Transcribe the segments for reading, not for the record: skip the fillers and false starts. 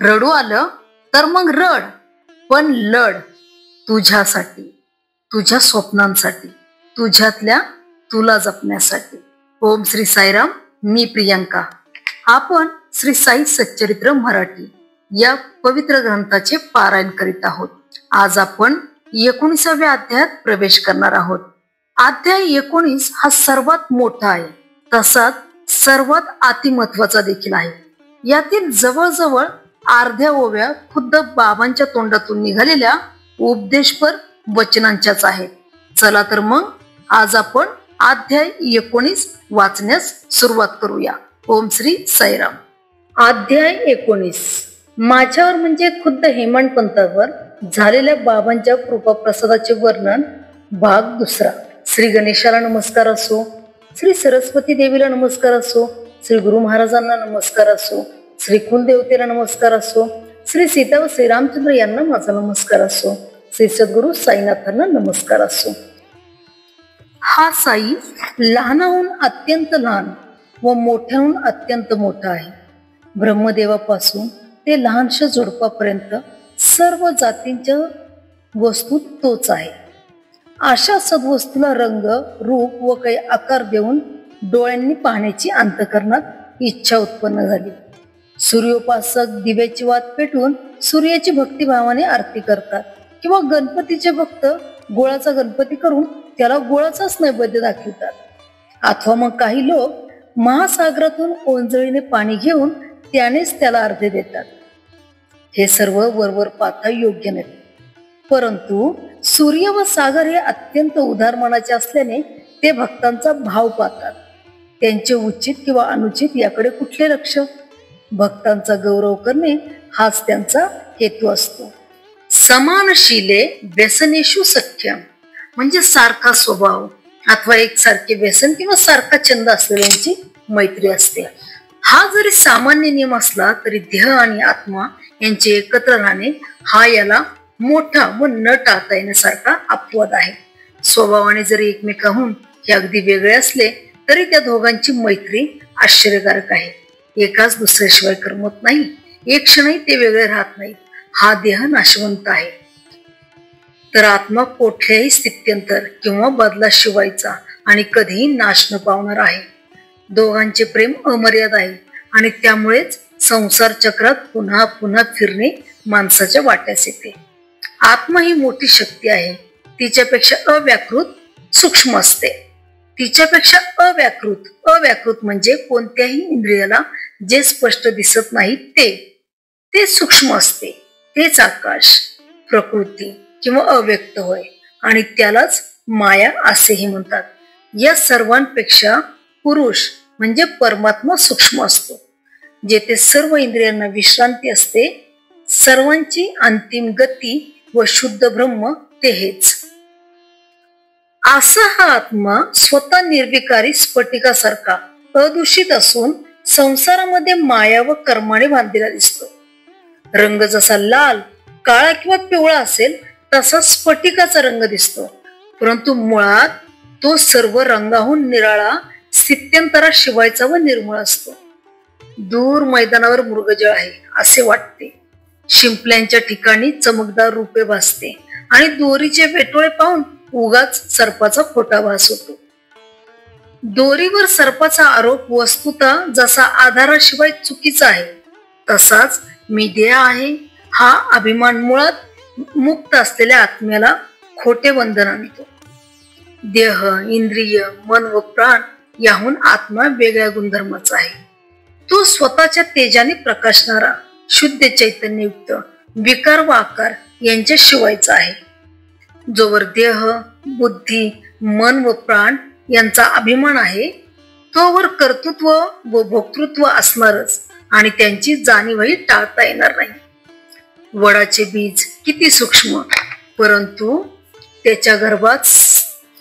रडू आलं तर मग रड, पण लढ तुझ्यासाठी, तुझ्या स्वप्नांसाठी, तुझ्यातल्या तुला जपण्यासाठी. ओम श्री साईराम. मी प्रियंका. आपण श्री साई सच्चरित्र मराठी या पवित्र ग्रंथाचे पारायण करीत आहोत. आज आपण 19व्या अध्यायात प्रवेश करणार आहोत. अध्याय 19 हा सर्वात मोठा आहे, तसाच सर्वात अतिमहत्वाचा देखील आहे. यातील जवळजवळ अर्ध्या ओव्या खुद्द बाबांच्या तोंडातून निघालेल्या उपदेशपर वचनांच्याच आहेत. चला तर मग आज आपण अध्याय 19 वाचण्यास सुरुवात करूया. ओम श्री साईराम. अध्याय 19. माझ्यावर म्हणजे खुद्द हेमंतपंतावर झालेल्या बाबांच्या कृपाप्रसादाचे वर्णन. भाग दुसरा. श्री गणेशाला नमस्कार असो, श्री सरस्वती देवीला नमस्कार असो, श्री गुरु महाराजांना नमस्कार असो, श्री कुलदेवतेला नमस्कार असो, श्री सीता व श्रीरामचंद्र यांना माझा नमस्कार असो, श्री सद्गुरु साईनाथांना नमस्कार असो. हा साई लहानाहून अत्यंत लहान व मोठ्याहून अत्यंत मोठा आहे. ब्रह्मदेवापासून ते लहानशा झुडपापर्यंत सर्व जातींच्या वस्तू तोच आहे. अशा सद्वस्तूला रंग, रूप व काही आकार देऊन डोळ्यांनी पाहण्याची अंतःकरणात इच्छा उत्पन्न झाली. सूर्योपासक दिव्याची वात पेटवून सूर्याची भक्तिभावाने आरती करतात, किंवा गणपतीचे भक्त गोळाचा गणपती करून त्याला गोळाचाच नैवेद्य दाखवतात. अथवा मग काही लोक महासागरातून ओंजळीने पाणी घेऊन त्यानेच त्याला अर्घ्य देतात. हे सर्व वरवर पाहता योग्य नाही, परंतु सूर्य व सागर हे अत्यंत उदार मनाचे असल्याने ते भक्तांचा भाव पाहतात. त्यांचे उचित किंवा अनुचित याकडे कुठले लक्ष? भक्तांचा गौरव करणे हाच त्यांचा हेतू असतो. समानशीले व्यसनेषु सख्य म्हणजे सारखा स्वभाव अथवा एकसारखे व्यसन किंवा सारखा छंद असलेल्यांची मैत्री असते. हा जरी सामान्य नियम असला तरी देह आणि आत्मा यांचे एकत्र राहणे हा याला मोठा व न टाळता येण्यासारखा अपवाद आहे. स्वभावाने जरी एकमेकाहून हे अगदी वेगळे असले तरी त्या दोघांची मैत्री आश्चर्यकारक आहे. एकाच दुसऱ्याशिवाय करमत नाही, एक क्षणही ते वेगळे राहत नाहीत. हा देह नाशवंत आहे, तर आत्मा कुठल्याही स्थित्यंतर किंवा बदलाशिवायचा आणि कधीही नाश न पावणार आहे. दोघांचे प्रेम अमर्याद आहे आणि त्यामुळेच संसार चक्रात पुन्हा पुन्हा फिरणे माणसाच्या वाट्यास येते. आत्मा ही मोठी शक्ती आहे. तिच्यापेक्षा अव्याकृत सूक्ष्म असते. तिच्यापेक्षा अव्याकृत म्हणजे कोणत्याही इंद्रियाला जे स्पष्ट दिसत नाही ते सूक्ष्म असते. तेच आकाश, प्रकृती किंवा अव्यक्त होय, आणि त्यालाच माया असेही म्हणतात. या सर्वांपेक्षा पुरुष म्हणजे परमात्मा सूक्ष्म असतो. जेथे सर्व इंद्रियांना विश्रांती असते, सर्वांची अंतिम गती व शुद्ध ब्रह्म ते हेच. असा हा आत्मा स्वतः निर्विकारी स्फटिकासारखा अदूषित असून संसारामध्ये माया व कर्माने बांधलेला दिसतो. रंग जसा लाल, काळा किंवा पिवळा असेल तसा स्फटिकाचा रंग दिसतो, परंतु मुळात तो सर्व रंगाहून निराळा, स्थित्यंतराशिवायचा व निर्मळ असतो. दूर मैदानावर मृगजळ आहे असे वाटते. शिंपल्यांच्या ठिकाणी चमकदार रूपे भासते आणि दोरीचे वेटोळे पाहून उगाच सर्पाचा खोटा भास होतो. दोरीवर सर्पाचा आरोप वस्तुतः जसा आधाराशिवाय चुकीचा आहे, तसाच मी देह आहे हा अभिमान मुळात मुक्त असलेल्या आत्म्याला खोटे बंधन आणतो. देह, इंद्रिय, मन व प्राण याहून आत्मा वेगळ्या गुणधर्माचा आहे. तो स्वतःच्या तेजाने प्रकाशणारा, शुद्ध चैतन्ययुक्त, विकार व आकार यांच्या शिवायचा आहे. जोवर देह, बुद्धी, मन व प्राण यांचा अभिमान आहे, तोवर कर्तृत्व व भोक्तृत्व असणारच आणि त्यांची जाणीवही टाळता येणार नाही. वडाचे बीज किती सूक्ष्म, परंतु त्याच्या गर्भात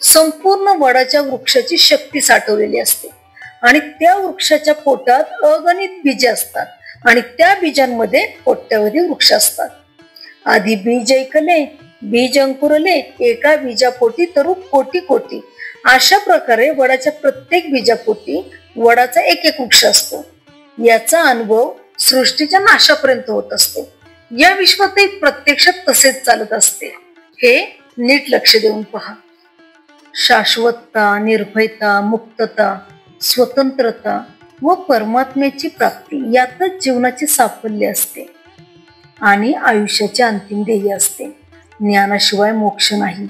संपूर्ण वडाच्या वृक्षाची शक्ती साठवलेली असते आणि त्या वृक्षाच्या पोटात अगणित बीजे असतात आणि त्या बीजांमध्ये कोट्यवधी वृक्ष असतात. आधी बीज ऐकले, बीज अंकुरले, एका बीजापोटी तरू कोटी कोटी. अशा प्रकारे वडाच्या प्रत्येक बीजापोटी वडाचा एक एक वृक्ष असतो. याचा अनुभव सृष्टीच्या नाशापर्यंत होत असते. या विश्वातही प्रत्यक्षात तसेच चालत असते. हे नीट लक्ष देऊन पहा. शाश्वतता, निर्भयता, मुक्तता, स्वतंत्रता व परमात्म्याची प्राप्ती यातच जीवनाचे साफल्य असते आणि आयुष्याचे अंतिम ध्येय असते. ज्ञानाशिवाय मोक्ष नाही,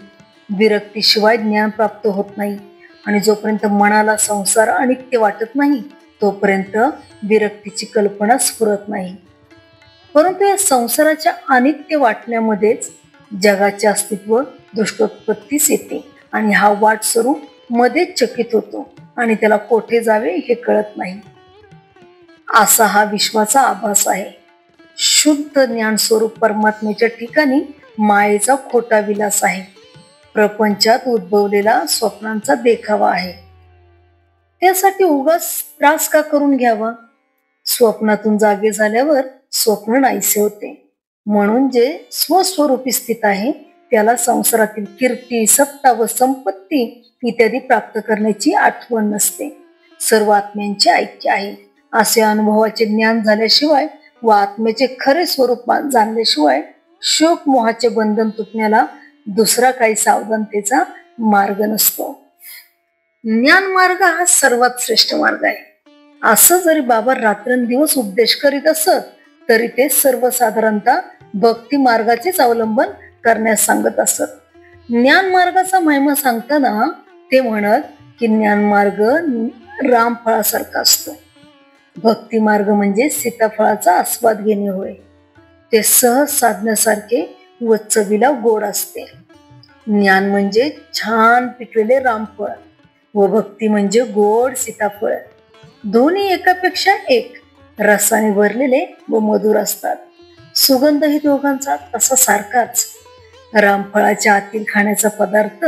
विरक्तीशिवाय ज्ञान प्राप्त होत नाही आणि जोपर्यंत मनाला संसार अनित्य वाटत नाही तोपर्यंत विरक्तीची कल्पना स्फुरत नाही. परंतु या संसाराच्या अनित्य वाटण्यामध्येच जगाचे अस्तित्व दृष्टोत्पत्तीस येते आणि हा वाट सरू मध्येच चकित होतो आणि त्याला कोठे जावे हे कळत नाही. असा हा विश्वाचा आभास आहे. शुद्ध ज्ञान स्वरूप परमात्म्याच्या ठिकाणी मायेचा खोटा विलास आहे. प्रपंचात उद्भवलेला स्वप्नांचा देखावा आहे. त्यासाठी उगाच त्रास का करून घ्यावा. स्वप्नातून जागे झाल्यावर स्वप्न नाहीसे होते. म्हणून जे स्वस्वरूपी स्थित आहे त्याला संसारातील कीर्ती, सत्ता व संपत्ती इत्यादी प्राप्त करण्याची आठवण नसते. सर्व आत्म्यांचे ऐक्य आहे असे अनुभवाचे ज्ञान झाल्याशिवाय व आत्म्याचे खरे स्वरूप जाणल्याशिवाय शोक मोहाचे बंधन तुटण्याला दुसरा काही सावधानतेचा मार्ग नसतो. ज्ञान मार्ग हा सर्वात श्रेष्ठ मार्ग आहे. असं जरी बाबा रात्रंदिवस उपदेश करीत असत तरी ते सर्वसाधारणतः भक्ती मार्गाचेच अवलंबन करण्यास सांगत असत. ज्ञान मार्गाचा महिमा सांगताना ते म्हणत की ज्ञान मार्ग रामफळासारखा असतो. भक्ती मार्ग म्हणजे सीताफळाचा आस्वाद घेणे होय. ते सहज साधण्यासारखे व चवीला गोड असते. ज्ञान म्हणजे छान पिकलेले रामफळ व भक्ती म्हणजे गोड सीताफळ. दोन्ही एकापेक्षा एक रसाने भरलेले व मधुर असतात. सुगंधही दोघांचा तसा सारखाच. रामफळाच्या आतील खाण्याचा पदार्थ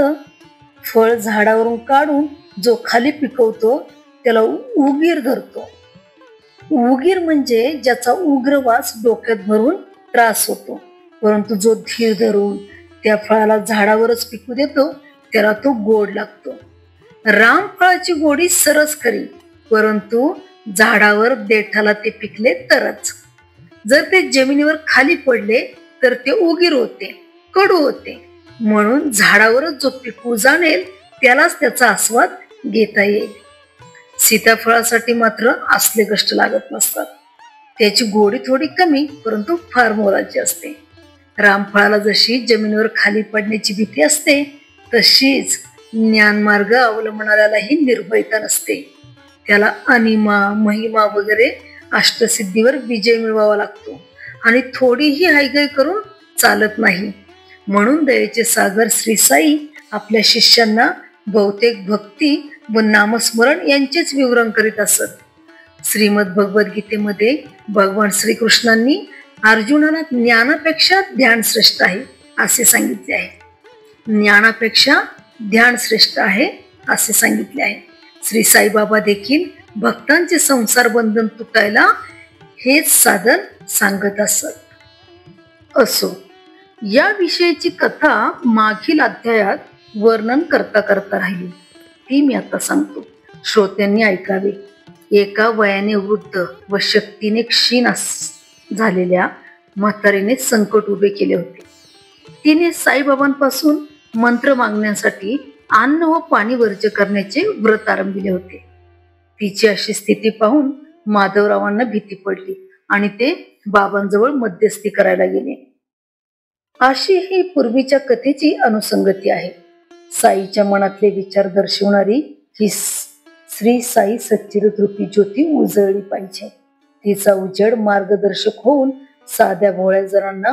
फळ झाडावरून काढून जो खाली पिकवतो त्याला उगीर धरतो. उगीर म्हणजे ज्याचा उग्र वास डोक्यात भरून त्रास होतो, परंतु जो धीर धरून त्या फळाला झाडावरच पिकू देतो त्याला तो गोड लागतो. रामफळाची गोडी सरस खरी, परंतु झाडावर देठाला ते पिकले तरच. जर ते जमिनीवर खाली पडले तर ते उगीर होते, कडू होते. म्हणून झाडावरच जो पिकू जाणेल त्यालाच त्याचा आस्वाद घेता येईल. सीताफळासाठी मात्र असले कष्ट लागत नसतात. त्याची गोडी थोडी कमी परंतु फार मोलाची असते. रामफळाला जशी जमिनीवर खाली पडण्याची भीती असते तशीच ज्ञानमार्ग अवलंबणाऱ्यालाही निर्भयता नसते. त्याला अनिमा, महिमा वगैरे अष्टसिद्धीवर विजय मिळवावा लागतो आणि थोडीही हायगाई करून चालत नाही. म्हणून दयेचे सागर श्री साई आपल्या शिष्यांना बहुतेक भक्ती व नामस्मरण यांचेच विवरण करीत असत. श्रीमद भगवद्गीतेमध्ये भगवान श्रीकृष्णांनी अर्जुनाला ज्ञानापेक्षा ध्यान श्रेष्ठ आहे असे सांगितले आहे. ज्ञानापेक्षा ध्यान श्रेष्ठ आहे असे सांगितले आहे. श्री साईबाबा देखील भक्तांचे संसार बंधन तुटायला हेच साधन सांगत असत. असो, या विषयीची कथा मागील अध्यायात वर्णन करता करता राहिली, ती मी आता सांगतो. श्रोत्यांनी ऐकावे. एका वयाने वृद्ध व शक्तीने क्षीण झालेल्या म्हातारीने संकट उभे केले होते. तिने साईबाबांपासून मंत्र मागण्यासाठी अन्न व पाणी वर्ज्य करण्याचे व्रत आरंभिले होते. तिची अशी स्थिती पाहून माधवरावांना भीती पडली आणि ते बाबांजवळ मध्यस्थी करायला गेले. अशी ही पूर्वीच्या कथेची अनुसंगती आहे. साईच्या मनातले विचार दर्शवणारी ही श्री साई सच्चिरत रूपी ज्योती उजळली पाहिजे. तिचा उजेड मार्गदर्शक होऊन साध्या भोळ्या जणांना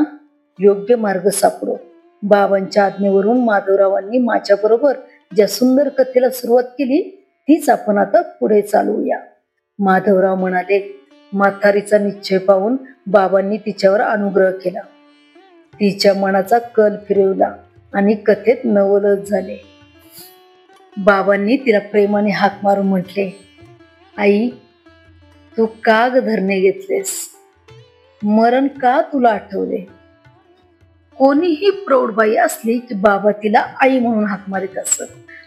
योग्य मार्ग सापडो. बाबांच्या आज्ञेवरून माधवरावांनी माझ्या बरोबर ज्या सुंदर कथेला सुरुवात केली तीच आपण आता पुढे चालवूया. माधवराव म्हणाले. म्हातारीचा निश्चय पाहून बाबांनी तिच्यावर अनुग्रह केला. तिच्या मनाचा कल फिरवला आणि कथेत नवलच झाले. बाबांनी तिला प्रेमाने हाक मारून म्हटले, आई, तू का ग धरणे घेतलेस? मरण का तुला आठवले? कोणीही प्रौढबाई असली की बाबा तिला आई म्हणून हाक मारित असत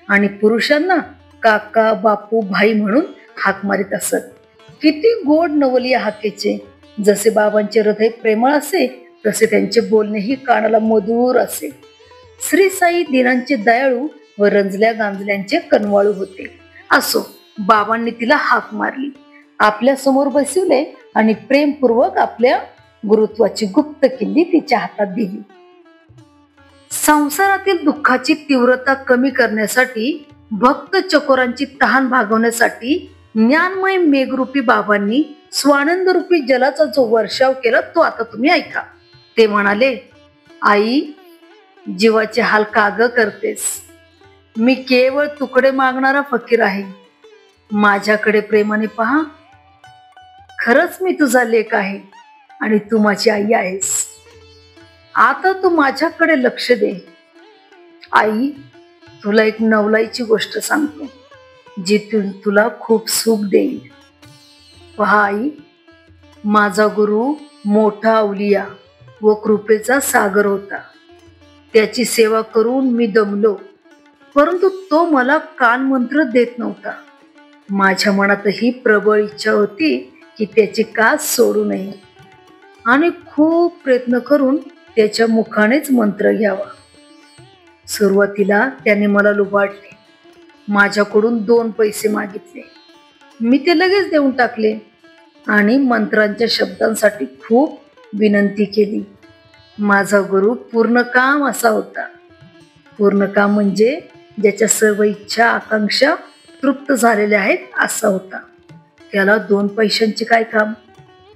आणि पुरुषांना काका, बापू, भाई म्हणून हाक मारित असत. किती गोड नवल या हाकेचे. जसे बाबांचे हृदय प्रेमळ असे तसे त्यांचे बोलणेही कानाला मधुर असे. श्री साई दिनांचे दयाळू व रंजल्या गांजल्यांचे कनवाळू होते. असो, बाबांनी तिला हाक मारली, आपल्या समोर बसवले आणि प्रेमपूर्वक आपल्या गुरुत्वाची गुप्त किल्ली तिच्या हातात दिली. संसारातील दुःखाची तीव्रता कमी करण्यासाठी, भक्त चकोरांची तहान भागवण्यासाठी ज्ञानमय मेघरूपी बाबांनी स्वानंद रूपी जलाचा जो वर्षाव केला तो आता तुम्ही ऐका. ते म्हणाले, आई, जीवाचे हाल का ग करतेस? मी केवळ तुकडे मागणारा फकीर आहे. माझ्याकडे प्रेमाने पहा. खरंच मी तुझा लेक आहे आणि तू माझी आई आहेस. आता तू माझ्याकडे लक्ष दे. आई, तुला एक नवलाईची गोष्ट सांगतो जी तुला खूप सुख देईल. पहा आई, माझा गुरु मोठा अवलिया व कृपेचा सागर होता. त्याची सेवा करून मी दमलो, परंतु तो मला कान मंत्र देत नव्हता. माझ्या मनातही प्रबळ इच्छा होती की त्याची कास सोडू नये आणि खूप प्रयत्न करून त्याच्या मुखानेच मंत्र घ्यावा. सुरुवातीला त्याने मला लुबाडले. माझ्याकडून 2 पैसे मागितले. मी ते लगेच देऊन टाकले आणि मंत्रांच्या शब्दांसाठी खूप विनंती केली. माझा गुरु पूर्ण काम असा होता. पूर्ण काम म्हणजे ज्याच्या सर्व इच्छा आकांक्षा तृप्त झालेल्या आहेत असा होता. त्याला 2 पैशांचे काय काम?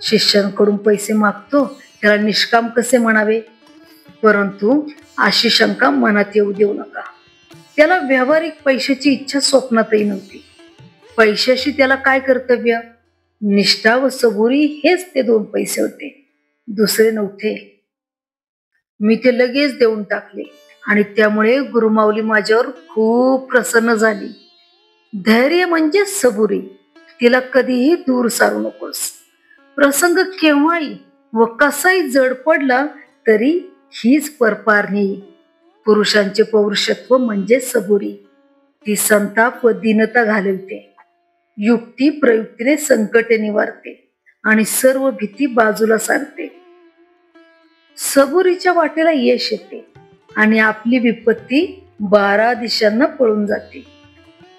शिष्यांकडून पैसे मागतो त्याला निष्काम कसे म्हणावे? परंतु अशी शंका मनात येऊ देऊ नका. त्याला व्यावहारिक पैशाची इच्छा स्वप्नातही नव्हती. पैशाशी त्याला काय कर्तव्य? निष्ठा व सबुरी हेच ते 2 पैसे होते, दुसरे नव्हते. मी ते लगेच देऊन टाकले आणि त्यामुळे गुरुमाऊली माझ्यावर खूप प्रसन्न झाली. धैर्य म्हणजे सबुरी, तिला कधीही दूर सारू नकोस. प्रसंग केव्हाही व कसाही जड पडला तरी हीच परपारणी. पुरुषांचे पौरुषत्व म्हणजे सबुरी. ती संताप व दीनता घालवते, युक्ती प्रयुक्तीने संकटे निवारते आणि सर्व भीती बाजूला सारते. सबुरीच्या वाटेला यश येते आणि आपली विपत्ती 12 दिशांना पळून जाते.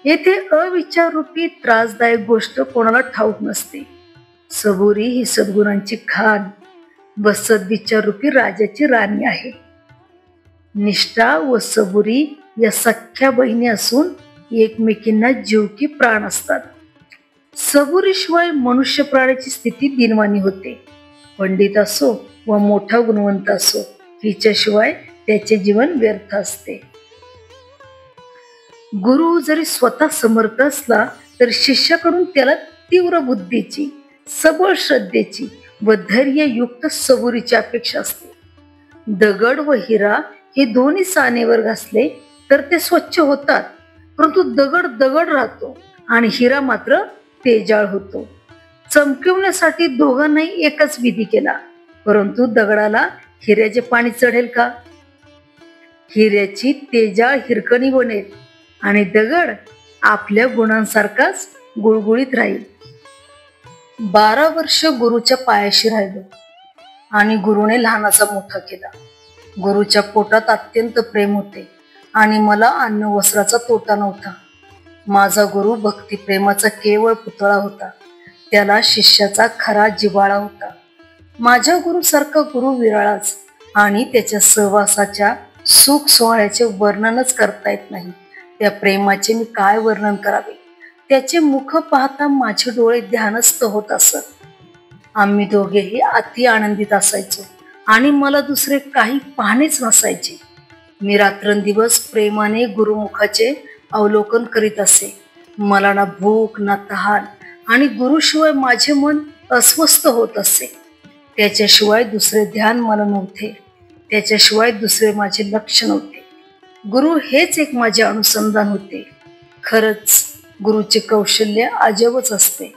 येथे अविचाररूपी त्रासदायक गोष्ट कोणाला ठाऊक नसते. सबुरी ही सद्गुणांची खान व सद्विचाररूपी राजाची राणी आहे. निष्ठा व सबुरी या सख्या बहिणी असून एकमेकींना जीव की प्राण असतात. सबुरीशिवाय मनुष्य प्राण्याची स्थिती दिनवाणी होते. पंडित असो व मोठा गुणवंत असो, हिच्याशिवाय त्याचे जीवन व्यर्थ असते. गुरु जरी स्वतः समर्थ असला तर शिष्याकडून त्याला तीव्र बुद्धीची, सबळ श्रद्धेची व धैर्ययुक्त सबुरीची अपेक्षा असते. दगड व हिरा हे दोन्ही सानेवर घासले तर ते स्वच्छ होतात, परंतु दगड दगड राहतो आणि हिरा मात्र तेजाळ होतो. चमकवण्यासाठी दोघांनाही एकच विधी केला, परंतु दगडाला हिऱ्याचे पाणी चढेल का? हिऱ्याची तेजाळ हिरकणी बनेल आणि दगड आपल्या गुणांसारखाच गुळगुळीत राहील. 12 वर्ष गुरुच्या पायाशी राहिलो आणि गुरुने लहानाचा मोठा केला. गुरुच्या पोटात अत्यंत प्रेम होते आणि मला अन्न वस्त्राचा तोटा नव्हता. माझा गुरु भक्तिप्रेमाचा केवळ पुतळा होता. त्याला शिष्याचा खरा जिव्हाळा होता. माझ्या गुरुसारखा गुरु विरळाच आणि त्याच्या सहवासाच्या सुख सोहळ्याचे वर्णनच करता येत नाही. त्या प्रेमाचे मी काय वर्णन करावे? त्याचे मुख पाहता माझे डोळे ध्यानस्थ होत असत. आम्ही दोघेही अति आनंदित असायचो आणि मला दुसरे काही पाहणेच नसायचे. मी रात्रंदिवस प्रेमाने गुरुमुखाचे अवलोकन करीत असे. मला ना भूक ना तहान आणि गुरुशिवाय माझे मन अस्वस्थ होत असे. त्याच्याशिवाय दुसरे ध्यान मला नव्हते. त्याच्याशिवाय दुसरे माझे लक्ष नव्हते. गुरु हेच एक माझे अनुसंधान होते. खरंच गुरुचे कौशल्य अजबच असते.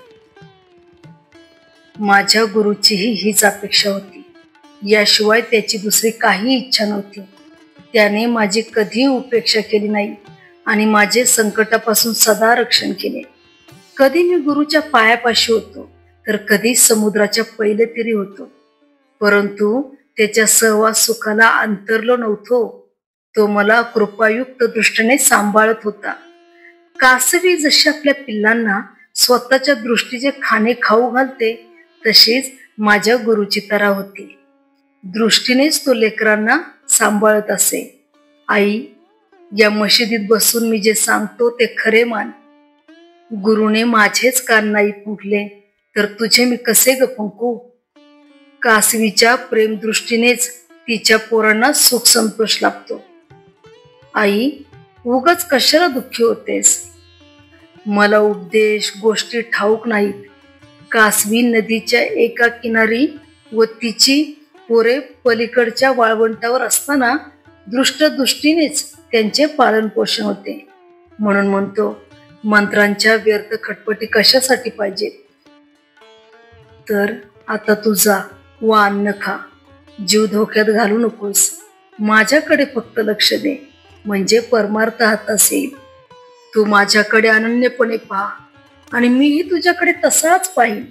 माझ्या गुरुचीही हीच अपेक्षा होती. याशिवाय त्याची दुसरी काही इच्छा नव्हती. त्याने माझी कधी उपेक्षा केली नाही आणि माझे संकटापासून सदा रक्षण केले. कधी मी गुरुच्या पायापाशी होतो तर कधी समुद्राच्या पहिले तीरी होतो, परंतु त्याच्या सहवास सुखाला अंतरलो नव्हतो. तो मला कृपायुक्त दृष्टीने सांभाळत होता. कासवी जशी आपल्या पिल्लांना स्वतःच्या दृष्टीचे खाणे खाऊ घालते, तशीच माझ्या गुरुची तरा होती. दृष्टीनेच तो लेकरांना सांभाळत असे. आई, या मशिदीत बसून मी जे सांगतो ते खरे मान. गुरुने माझेच कान नाही फुंकले तर तुझे मी कसे ग फुंकू? कासवीच्या प्रेमदृष्टीनेच तिच्या पोरांना सुख संतोष लाभतो. आई, उगाच कशाला दुःखी होतेस? मला उपदेश गोष्टी ठाऊक नाहीत. कासवी नदीच्या एका किनारी व तिची पोरे पलीकडच्या वाळवंटावर असताना दृष्टीनेच त्यांचे पालन पोषण होते. म्हणून म्हणतो, मंत्रांच्या व्यर्थ खटपटी कशासाठी पाहिजे? तर आता तू जा व अन्न खा. जीव धोक्यात घालू नकोस. माझ्याकडे फक्त लक्ष दे, म्हणजे परमार्थ हातात येईल. तू माझ्याकडे अनन्यपणे पहा आणि मीही तुझ्याकडे तसाच पाहिन.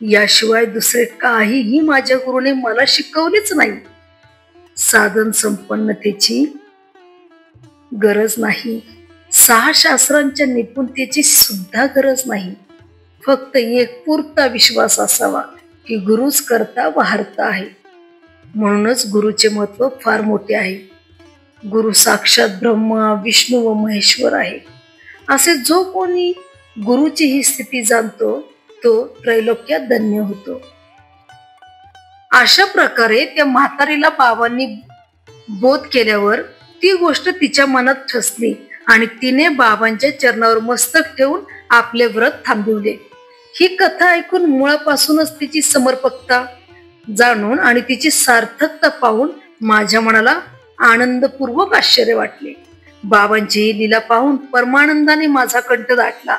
याशिवाय दुसरे काहीही माझ्या गुरुने मला शिकवलेच नाही. साधन संपन्नतेची गरज नाही, 6 शास्त्रांच्या निपुणतेची सुद्धा गरज नाही. फक्त एक पुरता विश्वास असावा की गुरुच करता व हरता आहे. म्हणूनच गुरुचे महत्व फार मोठे आहे. गुरु साक्षात ब्रह्मा विष्णू व महेश्वर आहे. असे जो कोणी गुरुची ही स्थिती जाणतो तो त्रैलोक्यात धन्य होतो. अशा प्रकारे त्या म्हातारीला बाबांनी बोध केल्यावर ती गोष्ट तिच्या मनात ठसली आणि तिने बाबांच्या चरणावर मस्तक ठेवून आपले व्रत थांबविले. ही कथा ऐकून मुळापासूनच तिची समर्पकता जाणून आणि तिची सार्थकता पाहून माझ्या मनाला आनंदपूर्वक आश्चर्य वाटले. बाबांची ही लीला पाहून परमानंदाने माझा कंठ दाटला.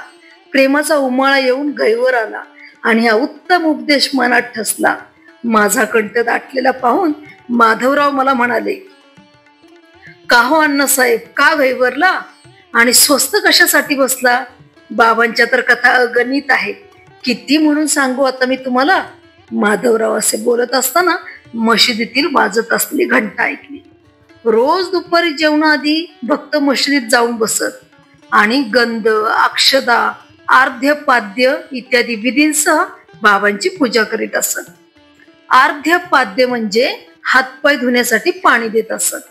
प्रेमाचा उमाळा येऊन गैवर आला आणि हा उत्तम उपदेश मनात ठसला. माझा कंठ दाटलेला पाहून माधवराव मला म्हणाले, का हो अण्णासाहेब, का गैवरला आणि स्वस्त कशासाठी बसला? बाबांच्या तर कथा अगणित आहेत, किती म्हणून सांगू आता मी तुम्हाला? माधवराव असे बोलत असताना मशिदीतील वाजत असलेली घंटा ऐकली. रोज दुपारी जेवणाआधी भक्त मशिदीत जाऊन बसत आणि गंध, अक्षदा, आर्ध्य पाद्य इत्यादी विधींसह बाबांची पूजा करीत असत. आर्ध्य पाद्य म्हणजे हातपाय धुण्यासाठी पाणी देत असत.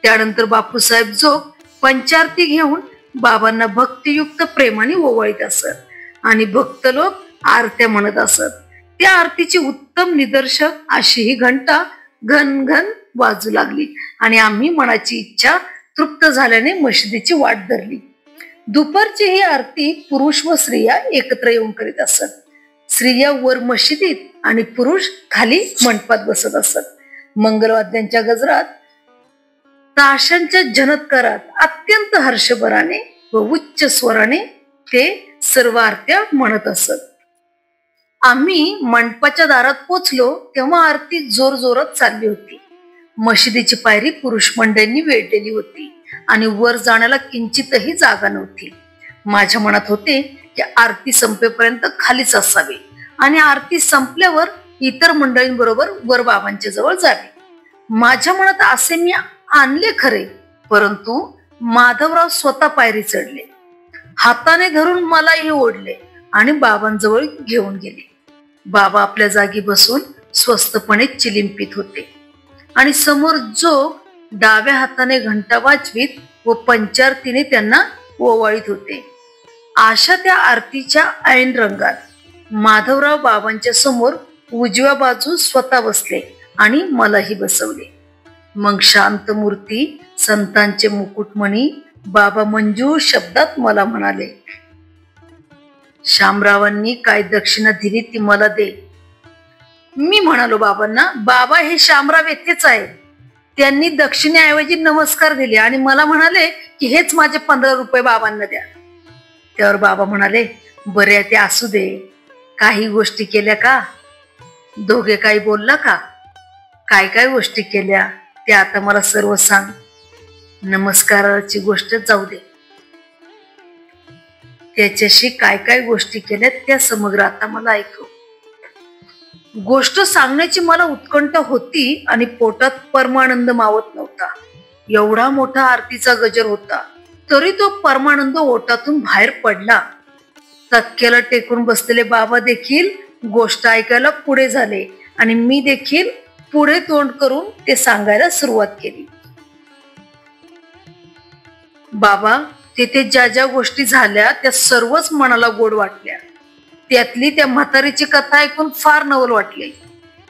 त्यानंतर बापूसाहेब जोग पंचारती घेऊन बाबांना भक्तियुक्त प्रेमाने ओवाळीत असत आणि भक्त लोक आरत्या म्हणत असत. त्या आरतीची उत्तम निदर्शक अशी ही घंटा घन घन वाजू लागली आणि आम्ही मनाची इच्छा तृप्त झाल्याने मशिदीची वाट धरली. दुपारची ही आरती पुरुष व स्त्रिया एकत्र येऊन करीत असत. स्त्रिया वर मशिदीत आणि पुरुष खाली मंडपात बसत असत. मंगलवाद्यांच्या गजरात, ताशांच्या झनत्कारात अत्यंत हर्षभराने व उच्च स्वराने ते सर्व आरत्या म्हणत असत. आम्ही मंडपाच्या दारात पोचलो तेव्हा आरती जोर जोरात चालली होती. मशिदीची पायरी पुरुष मंडळींनी वेढलेली होती आणि वर जाण्याला किंचितही जागा नव्हती. माझ्या मनात होते की आरती संपेपर्यंत खालीच असावे आणि आरती संपल्यावर इतर मंडळींबरोबर वर बाबांच्या जवळ जावे. माझ्या मनात असे मी आणले खरे, परंतु माधवराव स्वतः पायरी चढले, हाताने धरून मलाही ओढले आणि बाबांजवळ घेऊन गेले. बाबा आपल्या जागी बसून स्वस्तपणे चिलिंपित होते आणि समोर जोग डाव्या हाताने घंटा वाजवीत व पंचारतीने त्यांना ओवाळीत होते. अशा त्या आरतीच्या ऐन रंगात माधवराव बाबांच्या समोर उजव्या बाजू स्वतः बसले आणि मलाही बसवले. मग शांत मूर्ती संतांचे मुकुटमणी बाबा मंजूर शब्दात मला म्हणाले, शामरावांनी काय दक्षिणा दिली ती मला दे. मी म्हणालो बाबांना, बाबा हे शामराव येथेच आहे. त्यांनी दक्षिणेऐवजी नमस्कार दिले आणि मला म्हणाले की हेच माझे 15 रुपये बाबांना द्या. त्यावर बाबा म्हणाले, बरे ते असू दे, काही गोष्टी केल्या का? दोघे काही बोलला का? काय काय गोष्टी केल्या ते आता मला सर्व सांग. नमस्काराची गोष्ट जाऊ दे, त्याच्याशी काय काय गोष्टी केल्या त्या समग्र आता मला ऐकव. गोष्ट सांगण्याची मला उत्कंठ होती आणि पोटात परमानंद मावत नव्हता. एवढा मोठा आरतीचा गजर होता, तरी तो परमानंद ओटातून बाहेर पडला. तक्क्याला टेकून बसलेले बाबा देखील गोष्ट ऐकायला पुढे झाले आणि मी देखील पुढे तोंड करून ते सांगायला सुरुवात केली. बाबा, तिथे ज्या ज्या गोष्टी झाल्या त्या सर्वच मनाला गोड वाटल्या. त्यातली त्या म्हातारीची कथा ऐकून फार नवल वाटले.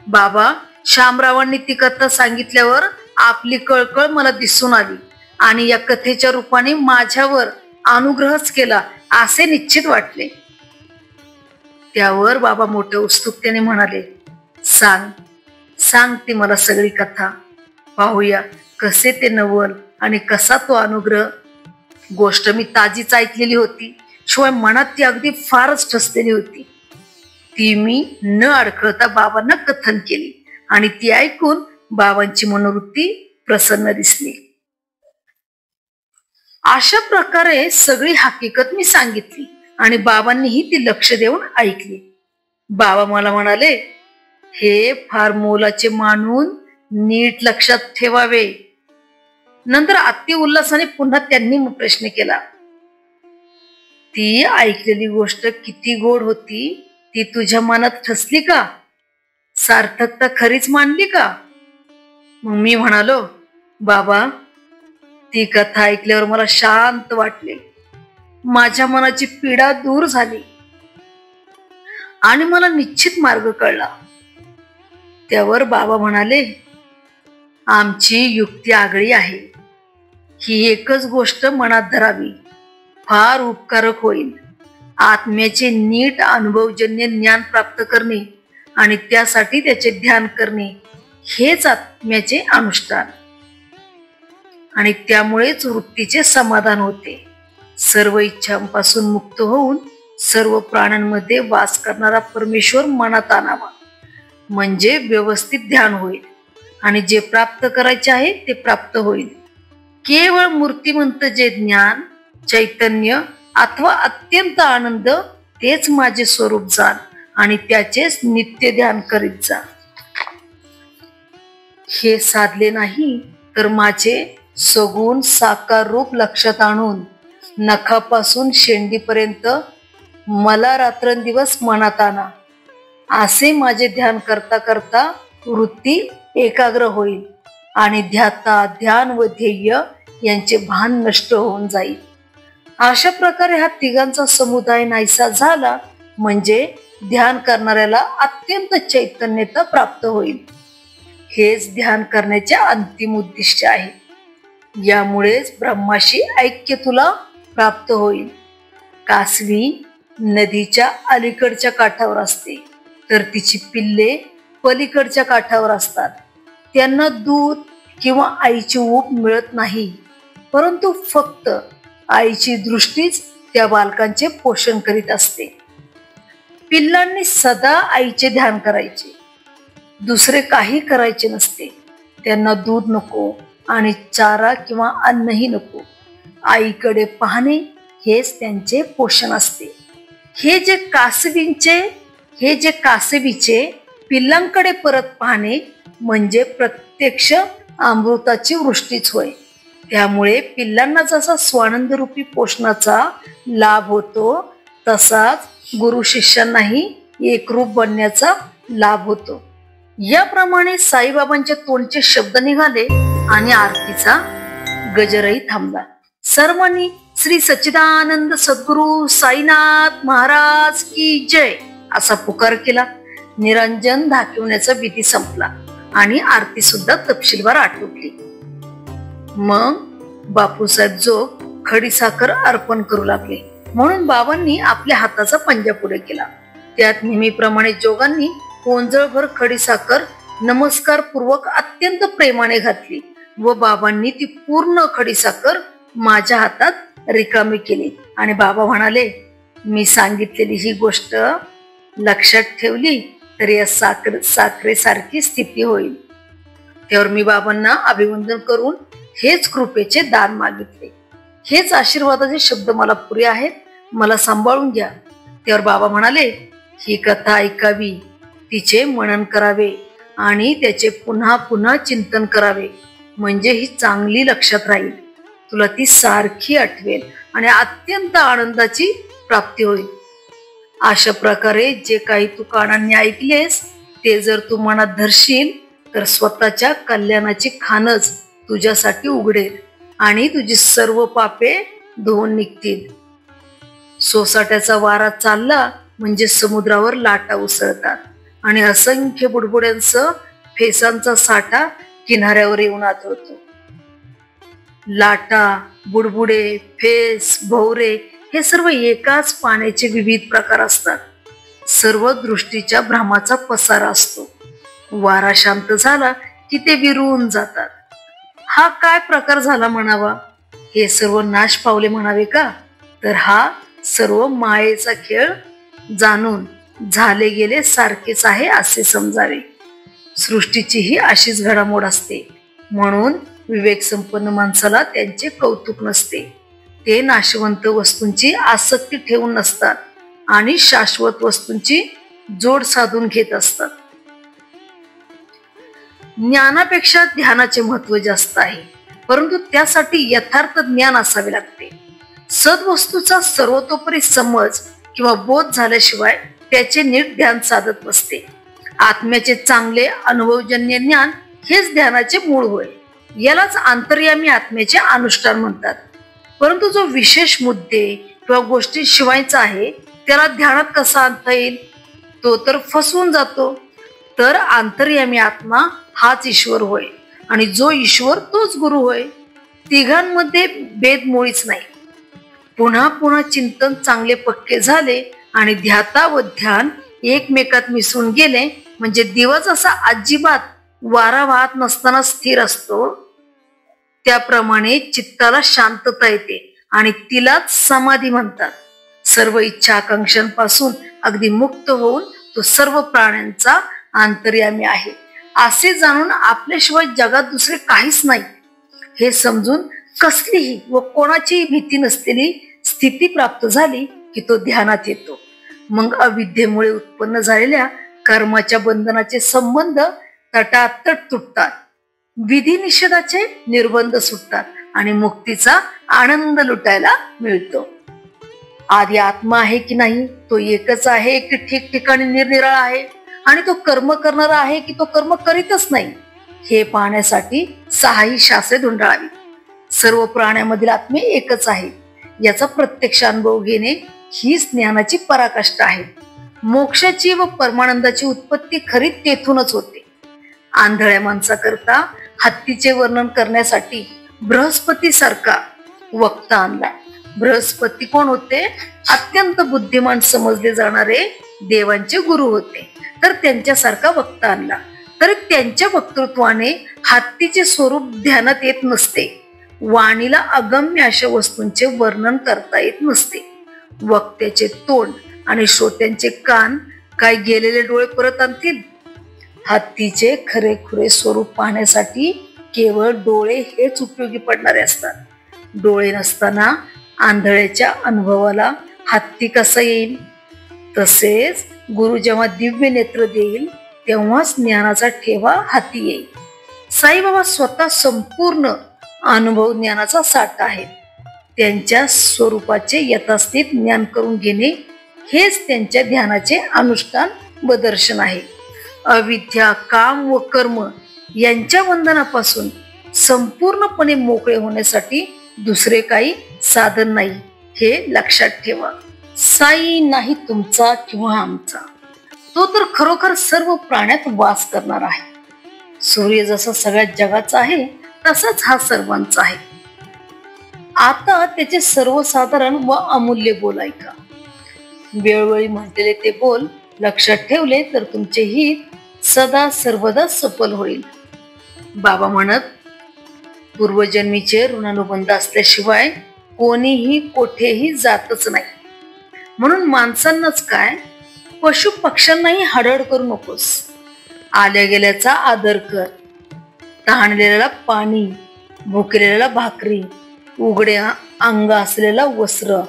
बाबा, शामरावांनी ती कथा सांगितल्यावर आपली कळकळ मला दिसून आली आणि या कथेच्या रूपाने माझ्यावर अनुग्रहच केला असे निश्चित वाटले. त्यावर बाबा मोठ्या उत्सुकतेने म्हणाले, सांग सांग ती मला सगळी कथा. पाहूया कसे ते नवल आणि कसा तो अनुग्रह. गोष्ट मी ताजीच ऐकलेली होती, शिवाय मनात ती अगदी फारच ठसलेली होती. ती मी न अडखळता बाबांना कथन केली आणि ती ऐकून बाबांची मनोवृत्ती प्रसन्न दिसली. अशा प्रकारे सगळी हकीकत मी सांगितली आणि बाबांनीही ती लक्ष देऊन ऐकली. बाबा मला म्हणाले, हे फार मोलाचे मानून नीट लक्षात ठेवावे. नंतर अति उल्हासाने पुन्हा त्यांनी प्रश्न केला, ती ऐकलेली गोष्ट किती गोड होती, ती तुझ्या मनात ठसली का? सार्थकता खरीच मानली का? मग मी म्हणालो, बाबा, ती कथा ऐकल्यावर मला शांत वाटले. माझ्या मनाची पीडा दूर झाली आणि मला निश्चित मार्ग कळला. त्यावर बाबा म्हणाले, आमची युक्ती आगळी आहे. ही एकच गोष्ट मनात धरावी, फार उपकारक होईल. आत्म्याचे नीट अनुभवजन्य ज्ञान प्राप्त करणे आणि त्यासाठी त्याचे ध्यान करणे हेच आत्म्याचे अनुष्ठान आणि त्यामुळेच वृत्तीचे समाधान होते. सर्व इच्छांपासून मुक्त होऊन सर्व प्राण्यांमध्ये वास करणारा परमेश्वर मनात आणावा, म्हणजे व्यवस्थित ध्यान होईल आणि जे प्राप्त करायचे आहे ते प्राप्त होईल. केवळ मूर्तिमंत जे ज्ञान, चैतन्य अथवा अत्यंत आनंद तेच माझे स्वरूप जाण आणि त्याचेच नित्य ध्यान करीत जा. हे साधले नाही तर माझे सगुण साकार रूप लक्षात आणून नखापासून शेंडीपर्यंत मला रात्रंदिवस मनात आणा. असे माझे ध्यान करता करता वृत्ती एकाग्र होईल आणि ध्याता, ध्यान व ध्येय यांचे भान नष्ट होऊन जाईल. अशा प्रकारे हा तिघांचा समुदाय नाहीसा झाला म्हणजे ध्यान करणाऱ्याला अत्यंत चैतन्यता प्राप्त होईल. हेच ध्यान करण्याचे अंतिम उद्दिष्ट आहे. यामुळेच ब्रह्माशी ऐक्य तुला प्राप्त होईल. कासवी नदीच्या अलीकडच्या काठावर असते तर तिची पिल्ले पलीकडच्या काठावर असतात. त्यांना दूध किंवा आईची ऊब मिळत नाही, परंतु फक्त आईची दृष्टीच त्या बालकांचे पोषण करीत असते. पिल्लांनी सदा आईचे ध्यान करायचे, दुसरे काही करायचे नसते. त्यांना दूध नको आणि चारा किंवा अन्नही नको. आईकडे पाहणे हेच त्यांचे पोषण असते. हे जे कासवीचे पिल्लांकडे परत पाहणे म्हणजे प्रत्यक्ष अमृताची वृष्टीच होय. त्यामुळे पिल्लांना जसा स्वानंद रूपी पोषणाचा लाभ होतो, तसाच गुरु शिष्यांनाही एकरूप बनण्याचा लाभ होतो. याप्रमाणे साईबाबांच्या तोंडचे शब्द निघाले आणि आरतीचा गजरही थांबला. सर्वांनी श्री सच्चिदानंद सद्गुरु साईनाथ महाराज की जय असा पुकार केला. निरंजन दाखवण्याचा विधी संपला आणि आरती सुद्धा तपशीलवार आटोपली. मग बापूसाहेब जोग खडीसाखर अर्पण करू लागले. म्हणून बाबांनी आपल्या हाताचा पंजा पुढे केला. त्यात नेहमीप्रमाणे जोगांनी कोंजळभर खडीसाखर नमस्कार पूर्वक अत्यंत प्रेमाने घातली व बाबांनी ती पूर्ण खडीसाखर माझ्या हातात रिकामी केली आणि बाबा म्हणाले, मी सांगितलेली ही गोष्ट लक्षात ठेवली तर या साखरेसारखी स्थिती होईल. त्यावर मी बाबांना अभिवंदन करून हेच कृपेचे दान मागितले. हेच आशीर्वादाचे शब्द मला पुरे आहेत, मला सांभाळून घ्या. त्यावर बाबा म्हणाले, ही कथा ऐकावी, तिचे मनन करावे आणि त्याचे पुन्हा पुन्हा चिंतन करावे, म्हणजे ही चांगली लक्षात राहील. तुला ती सारखी आठवेल आणि अत्यंत आनंदाची प्राप्ती होईल. अशा प्रकारे जे काही तू कानांनी ऐकलेस ते जर तू मनात धरशील तर स्वतःच्या कल्याणाची खानच तुझ्यासाठी उघडेल आणि तुझी सर्व पापे धुवून निघतील. सोसाट्याचा वारा चालला म्हणजे समुद्रावर लाटा उसळतात आणि असंख्य बुडबुड्यांसह फेसांचा साठा किनाऱ्यावर येऊन आदळतो. लाटा, बुडबुडे, फेस, भोवरे हे सर्व एकाच पाण्याचे विविध प्रकार असतात. सर्व दृष्टीच्या भ्रमाचा पसारा असतो. वारा शांत झाला की ते विरून जातात. हा काय प्रकार झाला म्हणावा? हे सर्व नाश पावले म्हणावे का? तर हा सर्व मायेचा खेळ जाणून झाले गेले सारखेच आहे असे समजावे. सृष्टीची ही अशीच घडामोड असते. म्हणून विवेक संपन्न माणसाला त्यांचे कौतुक नसते. ते नाशवंत वस्तूंची आसक्ती ठेवून नसतात आणि शाश्वत वस्तूंची जोड साधून घेत असतात. ज्ञानापेक्षा ध्यानाचे महत्व जास्त आहे, परंतु त्यासाठी यथार्थ ज्ञान असावे लागते. सद्वस्तूचा सर्वतोपरी समज किंवा बोध झाल्याशिवाय त्याचे नीट ध्यान साधत नसते. आत्म्याचे चांगले अनुभवजन्य ज्ञान हेच ध्यानाचे मूळ होय. यालाच अंतर्यामी आत्म्याचे अनुष्ठान म्हणतात. परंतु जो विशेष मुद्दे किंवा गोष्टी शिवायचा आहे त्याला ध्यानात कसा आणता येईल? तो तर फसवून जातो. तर अंतर्यामी आत्मा हाच ईश्वर होय आणि जो ईश्वर तोच गुरु होय. तिघांमध्ये भेद मुळीच नाही. पुन्हा पुन्हा चिंतन चांगले पक्के झाले आणि ध्याता व ध्यान एकमेकात मिसळून गेले म्हणजे दिवस असा अजिबात वारा वाहत नसताना स्थिर असतो. त्याप्रमाणे चित्ताला शांतता येते आणि तिलाच समाधी म्हणतात. सर्व इच्छा आकांक्षांपासून अगदी मुक्त होऊन तो सर्व प्राण्यांचा अंतर्यामी आहे असे जाणून आपल्याशिवाय जगात दुसरे काहीच नाही हे समजून कसलीही व कोणाचीही भीती नसलेली स्थिती प्राप्त झाली की तो ध्यानात येतो. मग अविद्येमुळे उत्पन्न झालेल्या कर्माच्या बंधनाचे संबंध तटातट तुटतात. विधी निषेधाचे निर्बंध सुटतात आणि मुक्तीचा आनंद लुटायला मिळतो. आधी आत्मा आहे की नाही, तो एकच आहे की ठिकठिकाणी निरनिराळा आहे आणि तो कर्म करणारा आहे की तो कर्म करीतच नाही, हे पाहण्यासाठी 6 शास्त्रे धुंडाळावी. सर्व प्राण्यामधील आत्मे एकच आहे याचा प्रत्यक्ष अनुभव घेणे हीच ज्ञानाची पराकाष्ठा आहे. मोक्षाची व परमानंदाची उत्पत्ती खरी तेथूनच होते. आंधळ्या माणसाकरता हत्तीचे वर्णन करण्यासाठी बृहस्पती सारखा वक्ता आणला. बृहस्पती कोण होते? अत्यंत बुद्धिमान समजले जाणारे देवांचे गुरु होते. तर त्यांच्यासारखा वक्ता आणला तरी त्यांच्या वक्तृत्वाने हत्तीचे स्वरूप ध्यानात येत नसते. वाणीला अगम्य अशा वस्तूंचे वर्णन करता येत नसते. वक्त्याचे तोंड आणि श्रोत्यांचे कान काय गेलेले डोळे परत आणतील? हत्तीचे खरेखुरे स्वरूप पाहण्यासाठी केवळ डोळे हेच उपयोगी पडणारे असतात. डोळे नसताना आंधळ्याच्या अनुभवाला हत्ती कसा येईल? तसेच गुरु जेव्हा दिव्य नेत्र देईल तेव्हाच ज्ञानाचा ठेवा हाती येईल. साईबाबा स्वतः संपूर्ण अनुभव ज्ञानाचा साठा आहे. त्यांच्या स्वरूपाचे यथास्थित ज्ञान करून घेणे हेच त्यांच्या ध्यानाचे अनुष्ठान व दर्शन आहे. अविद्या, काम व कर्म यांच्या बंधनापासून संपूर्णपणे मोकळे होण्यासाठी दुसरे काही साधन नाही हे लक्षात ठेवा. साई नाही तुमचा किंवा आमचा, तो तर खरोखर सर्व प्राण्यात वास करणार आहे. सूर्य जसा सगळ्या जगाचा आहे तसाच हा सर्वांचा आहे. आता त्याचे सर्वसाधारण व अमूल्य बोल ऐका. वेळोवेळी म्हटलेले ते बोल लक्षात ठेवले तर तुमचे हित सदा सर्वदा सफल होईल. बाबा म्हणत, पूर्वजन्मीचे ऋणानुबंध असल्याशिवाय कोणीही कोठेही जातच नाही. म्हणून माणसांनाच काय, पशु पक्ष्यांनाही हडहड करू नकोस. आल्या गेल्याचा आदर कर. तहानलेल्याला पाणी, भुकेलेल्याला भाकरी, उघडे अंग असलेला वस्त्र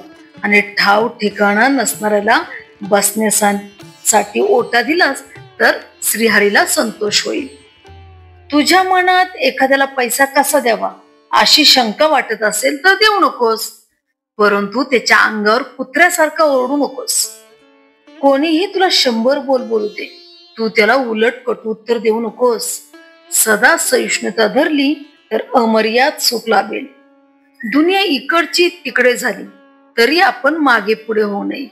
आणि ठाव ठिकाणा नसणाऱ्याला बसण्यासाठी ओटा दिलास तर श्रीहरीला संतोष होईल. तुझ्या मनात एखाद्याला पैसा कसा द्यावा अशी शंका वाटत असेल तर देऊ नकोस, परंतु त्याच्या अंगावर कुत्र्यासारखा ओरडू नकोस. कोणीही तुला 100 बोलू दे, तू त्याला उलट कटुत्तर देऊ नकोस. सदा सहिष्णुता धरली तर अमर्याद सुख लाभेल. दुनिया इकडची तिकडे झाली तरी आपण मागे पुढे होऊ नये.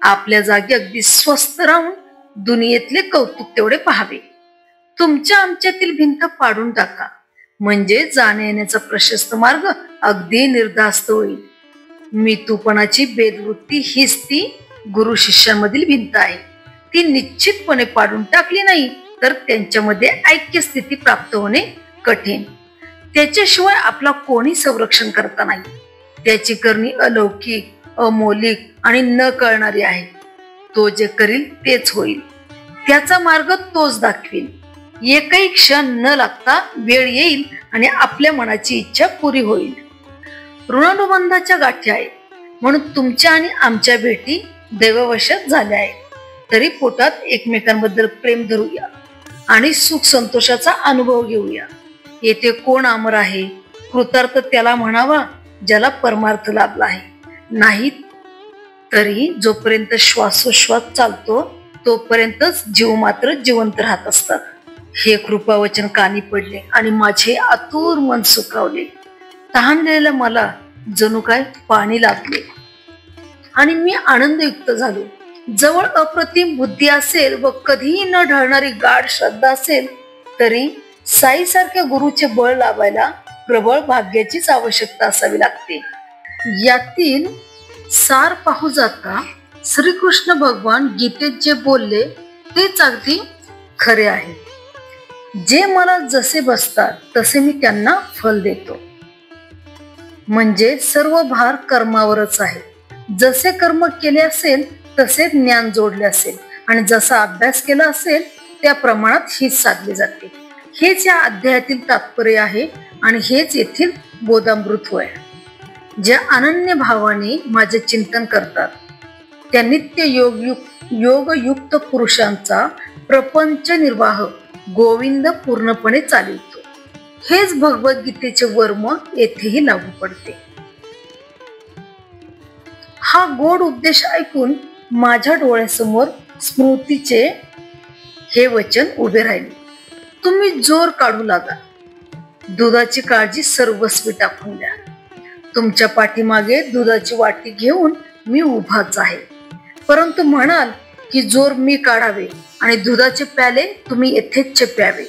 आपल्या जागी अगदी स्वस्थ राहून दुनियेतले कौतुक तेवढे पाहावे. तुमच्या आमच्यातील भिंत पाडून टाका, म्हणजे जाण्या येण्याचा प्रशस्त मार्ग अगदी निर्धास्त होईल. मी तूपणाची बेदवृत्ती हीच ती गुरु शिष्यांमधील भिंत आहे. ती निश्चितपणे पाडून टाकली नाही तर त्यांच्यामध्ये ऐक्य स्थिती प्राप्त होणे कठीण. त्याच्याशिवाय आपला कोणी संरक्षण करता नाही. त्याची करणी अलौकिक, अमौलिक आणि न कळणारी आहे. तो जे करील तेच होईल. त्याचा मार्ग तोच दाखवेल. एकही क्षण न लागता वेळ येईल आणि आपल्या मनाची इच्छा पुरी होईल. ऋणानुबंधाच्या गाठी आहेत म्हणून तुमच्या आणि आमच्या भेटी दैववशात झाल्या आहेत. तरी पोटात एकमेकांबद्दल प्रेम धरूया आणि सुख संतोषाचा अनुभव घेऊया. येथे कोण अमर आहे? कृतार्थ त्याला म्हणावा ज्याला परमार्थ लाभला आहे. नाही तरी जोपर्यंत श्वासोश्वास चालतो तोपर्यंतच जीव मात्र जिवंत राहत असतात. हे कृपावचन कानी पडले आणि माझे आतुर मन सुखावले. तहानलेल्या मला जणू काय पाणी लाभले आणि मी आनंदयुक्त झालो. जवळ अप्रतिम बुद्धी असेल व कधीही न ढळणारी गाढ श्रद्धा असेल तरी साई सारख्या गुरुचे बळ लावायला प्रबळ भाग्याचीच आवश्यकता असावी लागते. यातील सार पाहू जाता श्रीकृष्ण भगवान गीतेत जे बोलले तेच अगदी खरे आहे. जे मला जसे बसतात तसे मी त्यांना फल देतो. म्हणजे सर्व भार कर्मावरच आहे. जसे कर्म केले असेल तसे ज्ञान जोडले असेल आणि जसा अभ्यास केला असेल त्या प्रमाणात हीच साधली जाते. हेच या अध्यायातील तात्पर्य आहे आणि हेच येथील बोधामृत होय. ज्या अनन्य भावाने माझे चिंतन करतात त्या नित्य योगयुक्त पुरुषांचा प्रपंच निर्वाह गोविंद पूर्णपणे चालवितो. हेच भगवद्गीतेचे वर्म येथेही लागू पडते. हा गोड उपदेश ऐकून माझ्या डोळ्यासमोर स्मृतीचे हे वचन उभे राहिले. तुम्ही जोर काढू लागा. दुधाची काळजी सर्वस्वी टाकून द्या. तुमच्या पाठीमागे दुधाची वाटी घेऊन मी उभाच आहे. परंतु म्हणाल की जोर मी काढावे आणि दुधाचे प्याले तुम्ही यथेच्छ प्यावे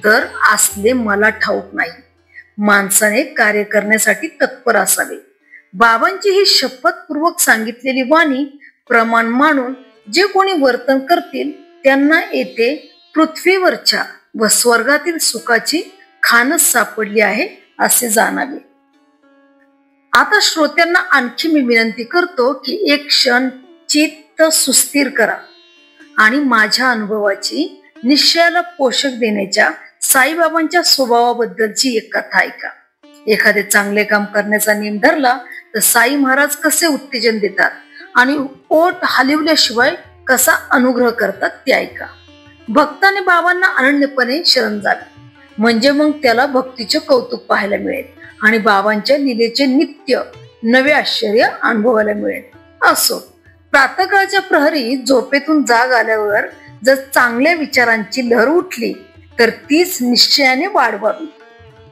तर असले मला ठाऊक नाही. माणसाने कार्य करण्यासाठी तत्पर असावे. बाबांची ही शपथपूर्वक सांगितलेली वाणी प्रमाण मानून जे कोणी वर्तन करतील त्यांना येथे पृथ्वीवरच्या व स्वर्गातील सुखाची खानच सापडली आहे असे जाणावे. आता श्रोत्यांना आणखी मी विनंती करतो की एक क्षण चित्त सुस्थिर करा आणि माझ्या अनुभवाची निश्चयाला पोषक देण्याच्या साईबाबांच्या स्वभावाबद्दलची एक कथा ऐका. एखादे चांगले काम करण्याचा नियम धरला तर साई महाराज कसे उत्तेजन देतात आणि ओठ हलवल्याशिवाय कसा अनुग्रह करतात ते ऐका. भक्ताने बाबांना अनन्यपणे शरण जावे म्हणजे मग त्याला भक्तीचे कौतुक पाहायला मिळेल आणि बाबांच्या लीलेचे नित्य नवे आश्चर्य अनुभवायला मिळेल. असो, प्रातःकाळच्या प्रहरी झोपेतून जाग आल्यावर जर चांगल्या विचारांची लहर उठली तर तीच निश्चयाने वाढवावी.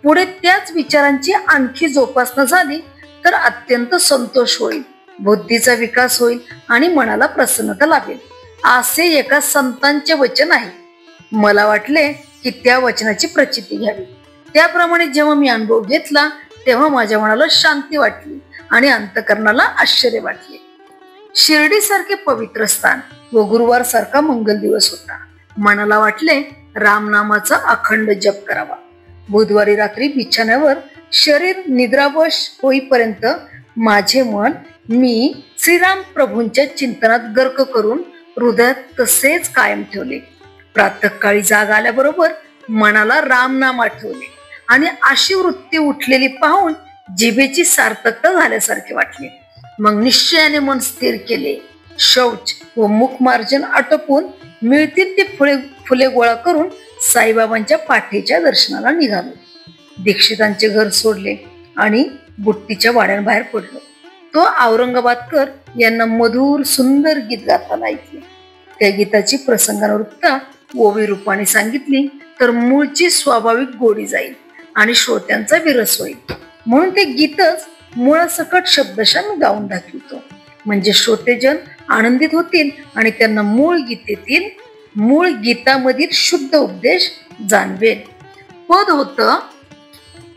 पुढे त्याच विचारांची आणखी जोपासना झाली तर अत्यंत संतोष होईल, बुद्धीचा विकास होईल आणि मनाला प्रसन्नता लाभेल असे एका संतांचे वचन आहे. मला वाटले की त्या वचनाची प्रचिती घ्यावी. त्याप्रमाणे जेव्हा मी अनुभव घेतला तेव्हा माझ्या मनाला शांती वाटली आणि अंतकरणाला आश्चर्य वाटले. शिर्डी सारखे पवित्र स्थान व गुरुवार सारखा मंगल दिवस होता. मनाला वाटले रामनामाचा अखंड जप करावा. बुधवारी रात्री बिछाण्यावर शरीर निद्रावश होईपर्यंत माझे मन मी श्रीराम प्रभूंच्या चिंतनात गर्क करून हृदयात तसेच कायम ठेवले. प्रातःकाळी जाग आल्याबरोबर मनाला रामनाम आठवले आणि अशी वृत्ती उठलेली पाहून जिभेची सार्थकता झाल्यासारखे वाटले. मग निश्चयाने मन स्थिर केले. शौच व मुखमार्जन आटोपून मिळतील ती फुले गोळा करून साईबाबांच्या पाठीच्या दर्शनाला निघालो. दीक्षितांचे घर सोडले आणि बुट्टीच्या वाड्यांबाहेर पडलो. तो औरंगाबादकर यांना मधुर सुंदर गीत गाताना ऐकले. त्या गीताची प्रसंगानुरूपता ओवी रूपाने सांगितली तर मूळची स्वाभाविक गोडी जाईल आणि श्रोत्यांचा विरस होईल. म्हणून ते गीतच मुळासकट शब्दशः मी गाऊन दाखवतो, म्हणजे श्रोतेजन आनंदित होतील आणि त्यांना मूळ गीतामधील शुद्ध उपदेश जाणवेल. पद होत,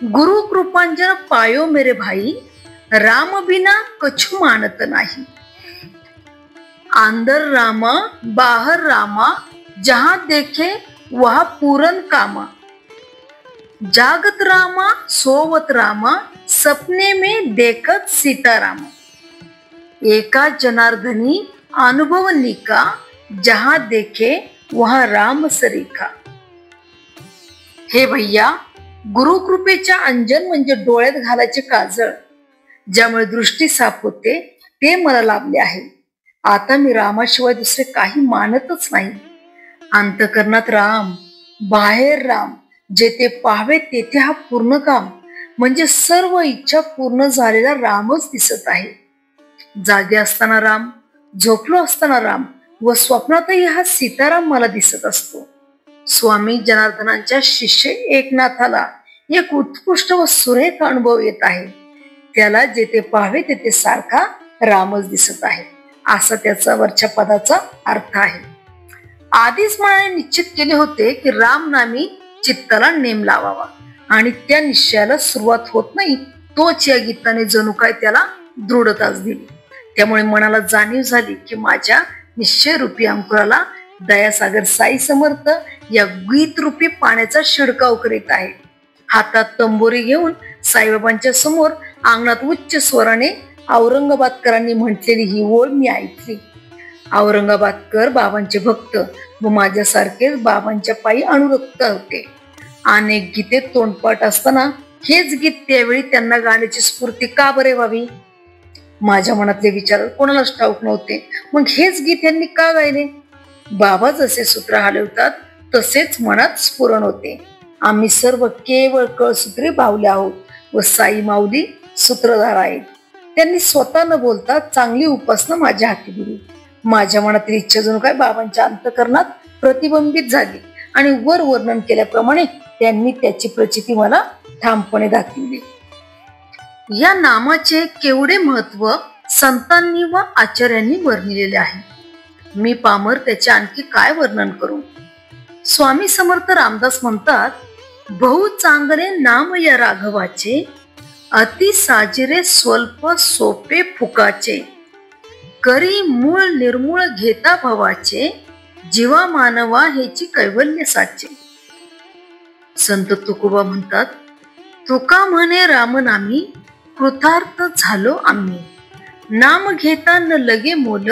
गुरु कृपांजन पायो मेरे भाई, राम बिना कछु मानत नाही. अंदर रामा बाहर रामा, जहां देखे वहां पूरन कामा. जागत रामा सोवत रामा, सपने में देखत सीतारामा. एका जनार्दनी अनुभव निका, जहां देखे वहां राम सरीखा. हे भैया, गुरुकृपेच्या अंजन म्हणजे डोळ्यात घालायचे काजळ, ज्यामुळे दृष्टी साफ होते, ते मला लाभले आहे. आता मी रामाशिवाय दुसरे काही मानतच नाही. अंतकरणात राम, बाहेर राम, जेथे पाहावे तेथे हा पूर्ण काम, म्हणजे सर्व इच्छा पूर्ण झालेला रामच दिसत आहे. जागे असताना राम, झोपलो असताना राम व स्वप्नातही हा सीताराम मला दिसत असतो. स्वामी जनार्दनांच्या शिष्य एकनाथाला एक उत्कृष्ट व सुरेख अनुभव येत आहे. त्याला जेथे पाहावे तेथे सारखा रामच दिसत आहे, असा त्याचा वरच्या पदाचा अर्थ आहे. आधीच मनाने निश्चित केले होते की राम नामी चित्ताला नेम लावावा आणि त्या निश्चयाला सुरुवात होत नाही तोच या गीताने जणू काय त्याला दृढताच दिली. त्यामुळे मनाला जाणीव झाली की माझ्या निश्चय रूपी अंकुराला दयासागर साई समर्थ या गीत रूपी पाण्याचा शिडकाव करीत आहे. हातात तंबोरी घेऊन साईबाबांच्या समोर अंगणात उच्च स्वराने औरंगाबादकरांनी म्हटलेली ही ओळ मी ऐकली. औरंगाबादकर बाबांचे भक्त व माझ्यासारखेच बाबांच्या पायी अनुरक्त होते. अनेक गीते तोंडपाठ असताना हेच गीत त्यावेळी त्यांना गाण्याची स्फूर्ती का बरे व्हावी? माझ्या मनातले विचार कोणालाच ठाऊक नव्हते. मग हेच गीत यांनी का गायले? बाबा जसे सूत्र हलवतात तसेच मनात स्फुरण होते. आम्ही सर्व केवळ कळसूत्रे बावले आहोत व साई माऊली सूत्रधार आहेत. त्यांनी स्वतः न बोलता चांगली उपासना माझ्या हाती दिली. माझ्या मनातील इच्छा जणू काय बाबांच्या अंतकरणात प्रतिबिंबित झाली आणि वर वर्णन केल्याप्रमाणे त्यांनी त्याची प्रचिती मला ठामपणे दाखवली. या नामाचे केवढे महत्व संतांनी व आचार्यांनी वर्णिलेले आहे. मी पामर त्याचे आणखी काय वर्णन करू? स्वामी समर्थ रामदास म्हणतात, बहु चांगले नाम या राघवाचे, अति साजिरे स्वल्प सोपे फुकाचे, करी मूळ निर्मूळ घेता भवाचे, जीवा मानवा हेची कैवल्य साचे. संत तुकोबा म्हणतात, तुका म्हणे रामनामी, कृतार्थ झालो आम्ही. नाम घेता न लगे मोल,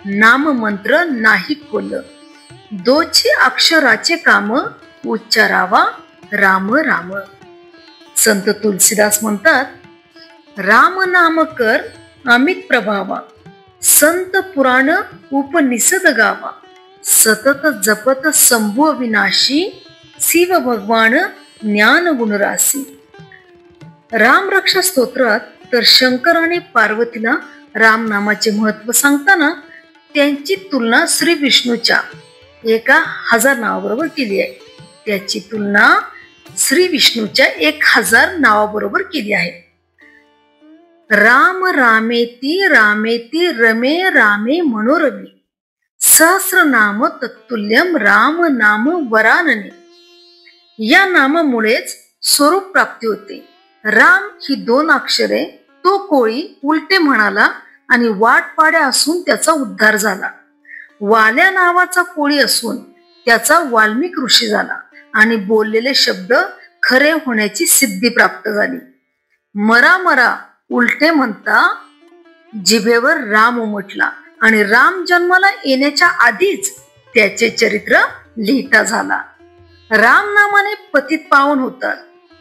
नाम मंत्र नाही खोल. दोची अक्षराचे काम, उच्चारावा राम राम. संत तुलसीदास म्हणतात, राम नाम कर अमित प्रभावा, संत पुराण उपनिषद गावा. सतत जपत संभू अविनाशी, शिव भगवान ज्ञान गुणरासी. रामरक्षा स्तोत्रात तर शंकर आणि पार्वतीला राम नामाचे महत्व सांगताना त्यांची तुलना श्री विष्णूच्या 1000 नावाबरोबर केली आहे. त्याची तुलना श्री विष्णूच्या 1000 नावाबरोबर केली आहे. राम रामेती रामेती रमे रामे मनोरमे, सहस्रनाम तत्तुल्यम राम नाम वरानने. या नामामुळेच स्वरूप प्राप्ती होते. राम ही 2 अक्षरे तो कोळी उलटे म्हणाला आणि वाटपाड्या असून त्याचा उद्धार झाला. वाल्या नावाचा कोळी असून त्याचा वाल्मिक ऋषी झाला आणि बोललेले शब्द खरे होण्याची सिद्धी प्राप्त झाली. मरा मरा उलटे म्हणता जिभेवर राम उमटला आणि राम जन्माला येण्याच्या आधीच त्याचे चरित्र लिहिता झाला. रामनामाने पतित पावन होतात.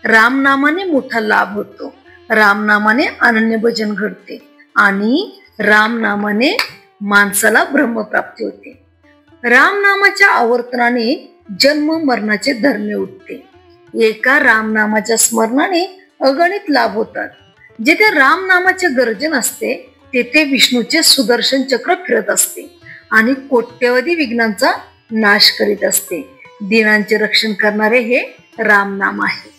रामनामाने मोठा लाभ होतो. रामनामाने अनन्य भजन घडते आणि रामनामाने माणसाला ब्रह्मप्राप्ती होते. रामनामाच्या आवर्तनाने जन्म मरणाचे धर्मे उठते. एका रामनामाच्या स्मरणाने अगणित लाभ होतात. जेथे रामनामाचे गर्जन असते तेथे विष्णूचे सुदर्शन चक्र फिरत असते आणि कोट्यवधी विघ्नांचा नाश करीत असते. दिनांचे रक्षण करणारे हे रामनाम आहे.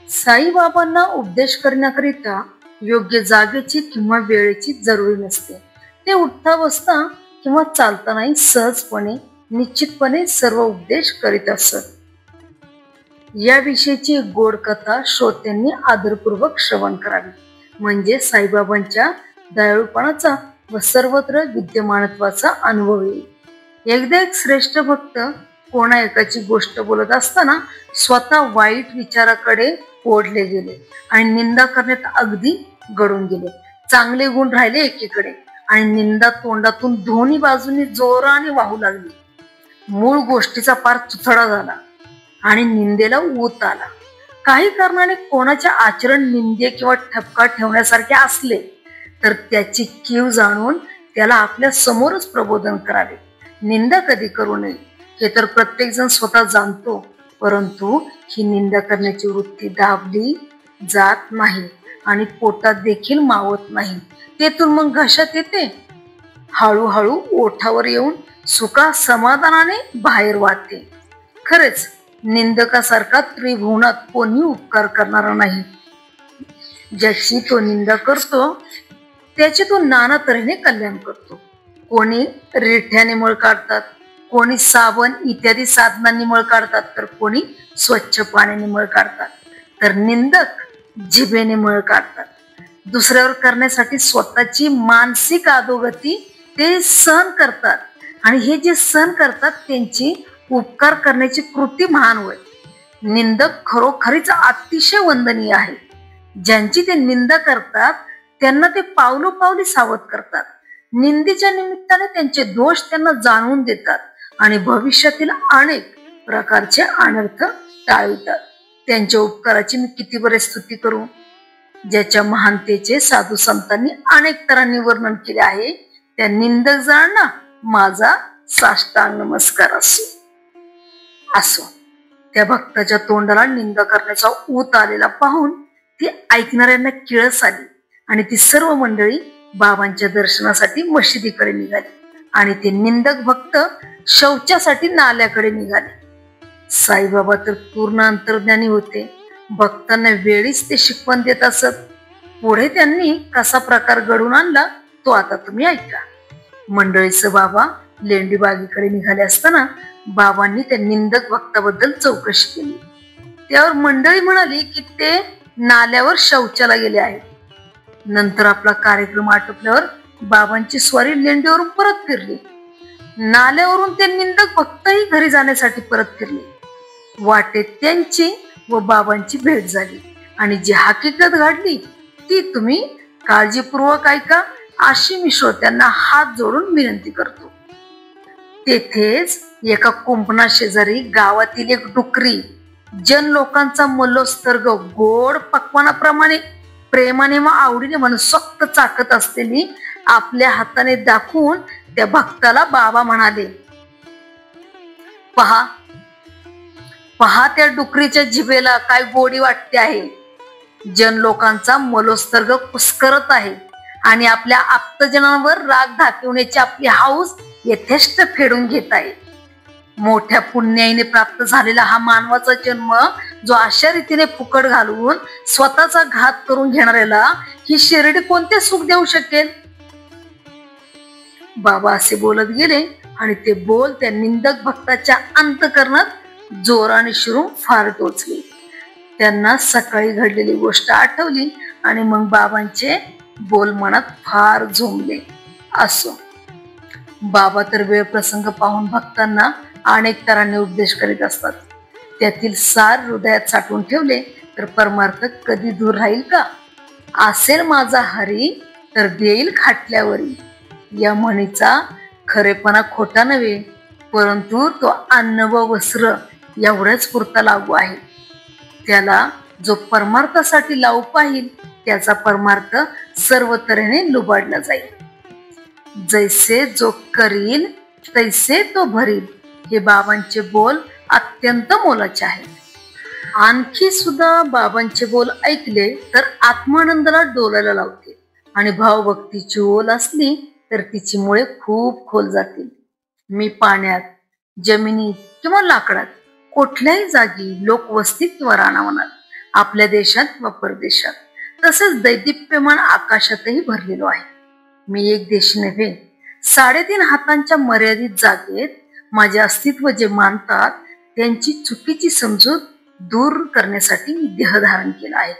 साईबाबांना उपदेश करण्याकरिता योग्य जागेची किंवा वेळेची जरुरी नसते. ते उठता बसता किंवा चालतानाही सहजपणे निश्चितपणे सर्व उपदेश करीत असत. याविषयीची एक गोड कथा श्रोत्यांनी आदरपूर्वक श्रवण करावी, म्हणजे साईबाबांच्या दयाळूपणाचा व सर्वत्र विद्यमानत्वाचा अनुभव येईल. एकदा एक श्रेष्ठ भक्त कोणा एकाची गोष्ट बोलत असताना स्वतः वाईट विचाराकडे ओढले गेले आणि निंदा करण्यात अगदी गळून गेले. चांगले गुण राहिले एकीकडे आणि निंदा तोंडातून दोन्ही बाजूनी जोराने वाहू लागली. मूळ गोष्टीचा पार चुथडा झाला आणि निंदेला ऊत आला. काही कारणाने कोणाचे आचरण निंदे किंवा ठपका ठेवण्यासारखे असले तर त्याची कीव जाणून त्याला आपल्या समोरच प्रबोधन करावे. निंदा कधी करू नये हे तर प्रत्येक जण स्वतः जाणतो, परंतु ही निंदा करण्याची वृत्ती दाबली जात नाही आणि पोटात देखील मावत नाही. तेथून मग घशात येते, हळूहळू ओठावर येऊन सुखा समाधानाने बाहेर वाटते. खरेच निंदकासारखा त्रिभुवनात कोणी उपकार करणारा नाही. ज्याची तो निंदा करतो त्याचे तो नाना तऱ्हेने कल्याण करतो. कोणी रिठ्याने मळ काढतात, कोणी साबण इत्यादी साधनांनी मळ काढतात, तर कोणी स्वच्छ पाण्याने मळ काढतात, तर निंदक जिभेने मळ काढतात. दुसऱ्यावर करण्यासाठी स्वतःची मानसिक अधोगती ते सहन करतात आणि हे जे सहन करतात त्यांची उपकार करण्याची कृती महान होय. निंदक खरोखरीच अतिशय वंदनीय आहे. ज्यांची ते निंदा करतात त्यांना ते पावलोपावली सावध करतात. निंदेच्या निमित्ताने त्यांचे दोष त्यांना जाणवून देतात आणि भविष्यातील अनेक प्रकारचे अनर्थ टाळतात. त्यांच्या उपकाराची मी किती बरे स्तुती करू. ज्याच्या महानतेचे साधू संतांनी अनेक तऱ्हांनी वर्णन केले आहे त्या निंदक जणांना माझा साष्टांग नमस्कार असो. त्या भक्ताच्या तोंडाला निंदा करण्याचा ऊत आलेला पाहून ती ऐकणाऱ्यांना किळस आली आणि ती सर्व मंडळी बाबांच्या दर्शनासाठी मशिदीकडे निघाली आणि ते निंदक भक्त शौचासाठी नाल्याकडे निघाले. साईबाबा तर पूर्ण अंतर्ज्ञानी होते. भक्तांना वेळीच ते शिकवण देत असत. पुढे त्यांनी कसा प्रकार घडून आणला तो आता तुम्ही ऐका. मंडळीचं बाबा लेंडीबागीकडे निघाले असताना बाबांनी त्या निंदक भक्ताबद्दल चौकशी केली. त्यावर मंडळी म्हणाली की ते नाल्यावर शौचाला गेले आहेत. नंतर आपला कार्यक्रम आटोपल्यावर बाबांची स्वारी लेंडीवरून परत फिरली. नाल्यावरून ते निंदक भक्तही घरी जाण्यासाठी परत फिरले. वाटेत त्यांची व बाबांची भेट झाली आणि जी हकीकत घडली ती तुम्ही काळजीपूर्वक ऐका अशी मी श्रोत्यांना हात जोडून विनंती करतो. तेथेच एका कुंपणा शेजारी गावातील एक डुकरी जन लोकांचा मल्लोत्सर्ग गोड पक्वानाप्रमाणे प्रेमाने व आवडीने मनसोक्त चाकत असलेली आपल्या हाताने दाखवून त्या भक्ताला बाबा म्हणाले, पहा पहा त्या डुकरीच्या जिभेला काय गोडी वाटते आहे. जन लोकांचा मलोत्सर्ग पुष्करत आहे आणि आपल्या आप्तजनांवर राग दाखवण्याची आपली हाऊस यथेष्ट फेडून घेत आहे. मोठ्या पुण्याईने प्राप्त झालेला हा मानवाचा जन्म जो अशा रीतीने फुकट घालवून स्वतःचा घात करून घेणाऱ्याला ही शिर्डी कोणते सुख देऊ शकेल. बाबा असे बोलत गेले आणि ते बोल त्या निंदक भक्ताच्या अंतःकरणात जोराने शिरून फार टोचले. त्यांना सकाळी घडलेली गोष्ट आठवली आणि मग बाबांचे बोल मनात फार झोंबले. असो, बाबा तर वेळ प्रसंग पाहून भक्तांना अनेक तऱ्हांनी उपदेश करीत असतात. त्यातील सार हृदयात साठवून ठेवले तर परमार्थ कधी दूर राहील का. असेल माझा हरी तर देईल खाटल्यावरी या म्हणीचा खरेपणा खोटा नव्हे, परंतु तो अन्न व वस्त्र एवढ्याच पुरता लागू आहे. त्याला जो परमार्थासाठी लावू पाहिल त्याचा परमार्थ सर्व तऱ्हेने लुबाडला जाईल. जैसे जो करील तैसे तो भरील, हे बाबांचे बोल अत्यंत मोलाचे आहेत। आणखी सुद्धा बाबांचे बोल ऐकले तर आत्मानंदाला डोलायला लावतील आणि भावभक्तीची ओल असली तर तिची मुळे खूप खोल जातील। मी पाण्यात, जमिनीत किंवा लाकडात, कुठल्याही जागी, लोकवस्तीत किंवा रानावनात, आपल्या देशात व परदेशात, तसेच दैदिप्यमान आकाशातही भरलेलो आहे। मी एक देश नव्हे, 3.5 हातांच्या मर्यादित जागेत माझे अस्तित्व जे मानतात त्यांची चुकीची समजूत दूर करण्यासाठी मी देह धारण केला आहे।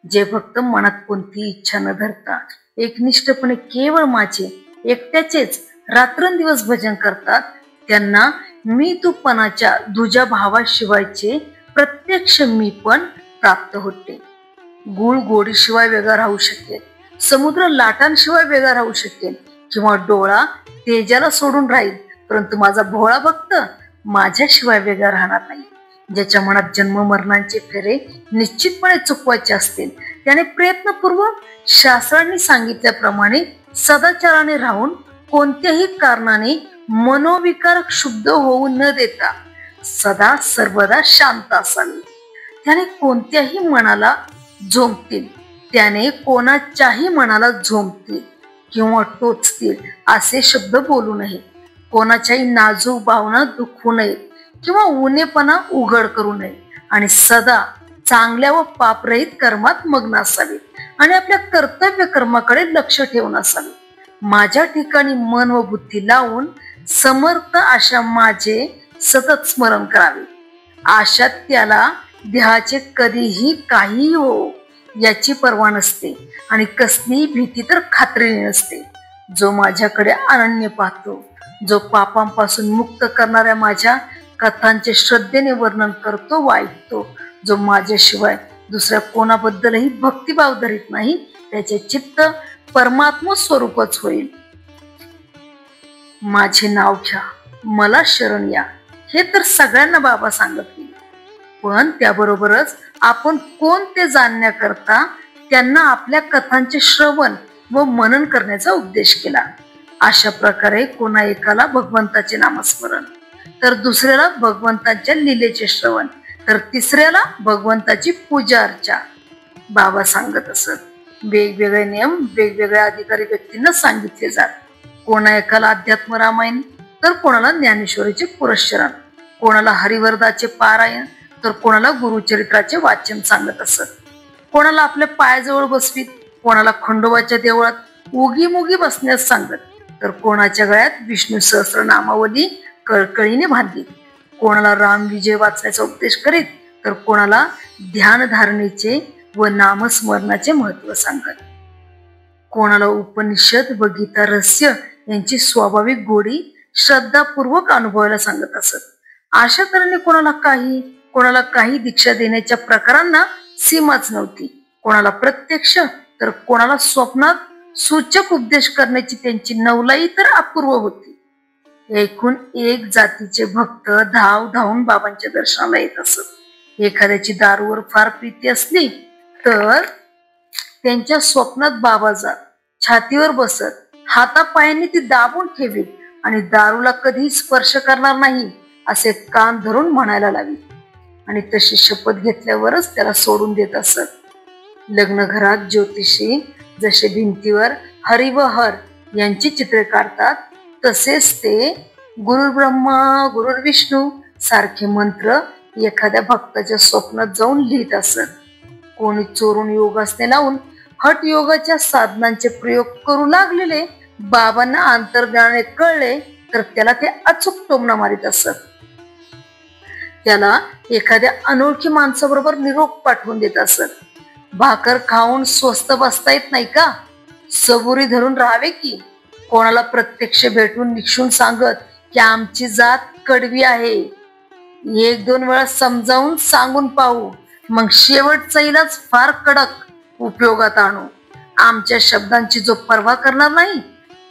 जे फक्त मनात कोणती इच्छा न धरता एकनिष्ठपणे केवळ माझे एकट्याचेच रात्रंदिवस भजन करतात त्यांना मी तूपणाच्या दुजा भावाशिवायचे प्रत्यक्ष मी पण प्राप्त होते। गुळ गोडीशिवाय वेगळा राहू शकेल, समुद्र लाटांशिवाय वेगळा राहू शकेल किंवा डोळा तेजाला सोडून राहील, परंतु माझा भोळा भक्त माझ्याशिवाय वेगळा राहणार नाही। ज्याच्या मनात जन्म मरणांचे फेरे निश्चितपणे चुकवायचे असतील त्याने प्रयत्नपूर्वक शास्त्रांनी सांगितल्याप्रमाणे सदाचाराने राहून कोणत्याही कारणाने मनोविकार क्षुब्ध होऊ न देता सदा सर्वदा शांत असावे। त्याने कोणत्याही मनाला झोंबतील, त्याने कोणाच्याही मनाला झोंबतील किंवा टोचतील असे शब्द बोलू नये, कोणाच्याही नाजूक भावना दुखवू नये किंवा उणेपणा उघड करू नये आणि सदा चांगल्या व पापरहित कर्मात मग्न असावे आणि आपल्या कर्तव्य कर्माकडे लक्ष ठेवून असावे। माझ्या ठिकाणी मन व बुद्धी लावून समर्थ अशा माझे सतत स्मरण करावे। आशात त्याला देहाचे कधीही काही हो याची पर्वा नसते आणि कसलीही भीती तर खात्रीने नसते। जो माझ्याकडे अनन्य पाहतो, जो पापांपासून मुक्त करणाऱ्या माझ्या कथांचे श्रद्धेने वर्णन करतो व ऐकतो, जो माझ्याशिवाय दुसऱ्या कोणाबद्दलही भक्तिभाव धरीत नाही, त्याचे चित्त परमात्मा स्वरूपच होईल। माझे नाव घ्या, मला शरण या, हे तर सगळ्यांना बाबा सांगत गेले, पण त्याबरोबरच आपण कोण ते जाणण्याकरता त्यांना आपल्या कथांचे श्रवण व मनन करण्याचा उपदेश केला। अशा प्रकारे कोणा एकाला भगवंताचे नामस्मरण, तर दुसऱ्याला भगवंताच्या लीलेचे श्रवण, तर तिसऱ्याला भगवंताची पूजा अर्चा बाबा सांगत असत। वेगवेगळे नियम वेगवेगळ्या अधिकारी व्यक्तींना सांगितले जात। कोणा एकाला अध्यात्म रामायण, तर कोणाला ज्ञानेश्वरीचे पुरश्चरण, कोणाला हरिवरदाचे पारायण, तर कोणाला गुरुचरित्राचे वाचन सांगत असत। कोणाला आपल्या पायाजवळ बसवीत, कोणाला खंडोबाच्या देवळात उगी मुगी बसण्यास सांगत, तर कोणाच्या गळ्यात विष्णू सहस्रनामावली कळकळीने बांधली, कोणाला राम विजय वाचण्याचा उपदेश करीत, तर कोणाला ध्यान धारणेचे व नामस्मरणाचे महत्व सांगत, कोणाला उपनिषद व गीता रहस्य यांची स्वाभाविक गोडी श्रद्धापूर्वक अनुभवायला सांगत असत। अशा तऱ्हेने कोणाला काही दीक्षा देण्याच्या प्रकारांना सीमाच नव्हती। कोणाला प्रत्यक्ष, तर कोणाला स्वप्नात सूचक उपदेश करण्याची त्यांची नवलाई तर अपूर्व होती। एकूण एक जातीचे भक्त धाव धावून बाबांच्या दर्शनाला येत असत। एखाद्याची दारूवर फार प्रीती असली तर त्यांच्या स्वप्नात बाबा जात, छातीवर बसत, हातापायांनी ती दाबून ठेवी आणि दारूला कधी स्पर्श करणार नाही असे कान धरून म्हणायला लावी आणि तशी शपथ घेतल्यावरच त्याला सोडून देत असत। लग्न घरात ज्योतिषी जसे भिंतीवर हरी व हर यांची चित्रे काढतात, तसेच ते गुरु ब्रह्मा गुरु विष्णू सारखे मंत्र एखाद्या भक्ताच्या स्वप्नात जाऊन लिहित असत। कोणी चोरून योगासने लावून हट योगाच्या साधनांचे प्रयोग करू लागलेले बाबांना अंतर्ज्ञानाने कळले तर त्याला ते अचूक टोमणा मारित असत। त्याला एखाद्या अनोळखी माणसाबरोबर निरोप पाठवून देत असत। भाकर खाऊन स्वस्त बसता येत नाही का, सबुरी धरून राहावे की। कोणाला प्रत्यक्ष भेटून निक्षून सांगत की आमची जात कडवी आहे, 1-2 वेळा समजावून सांगून पाहू, मग शेवटचा इलाज फार कडक उपयोगात आणू। आमच्या शब्दांची जो पर्वा करणार नाही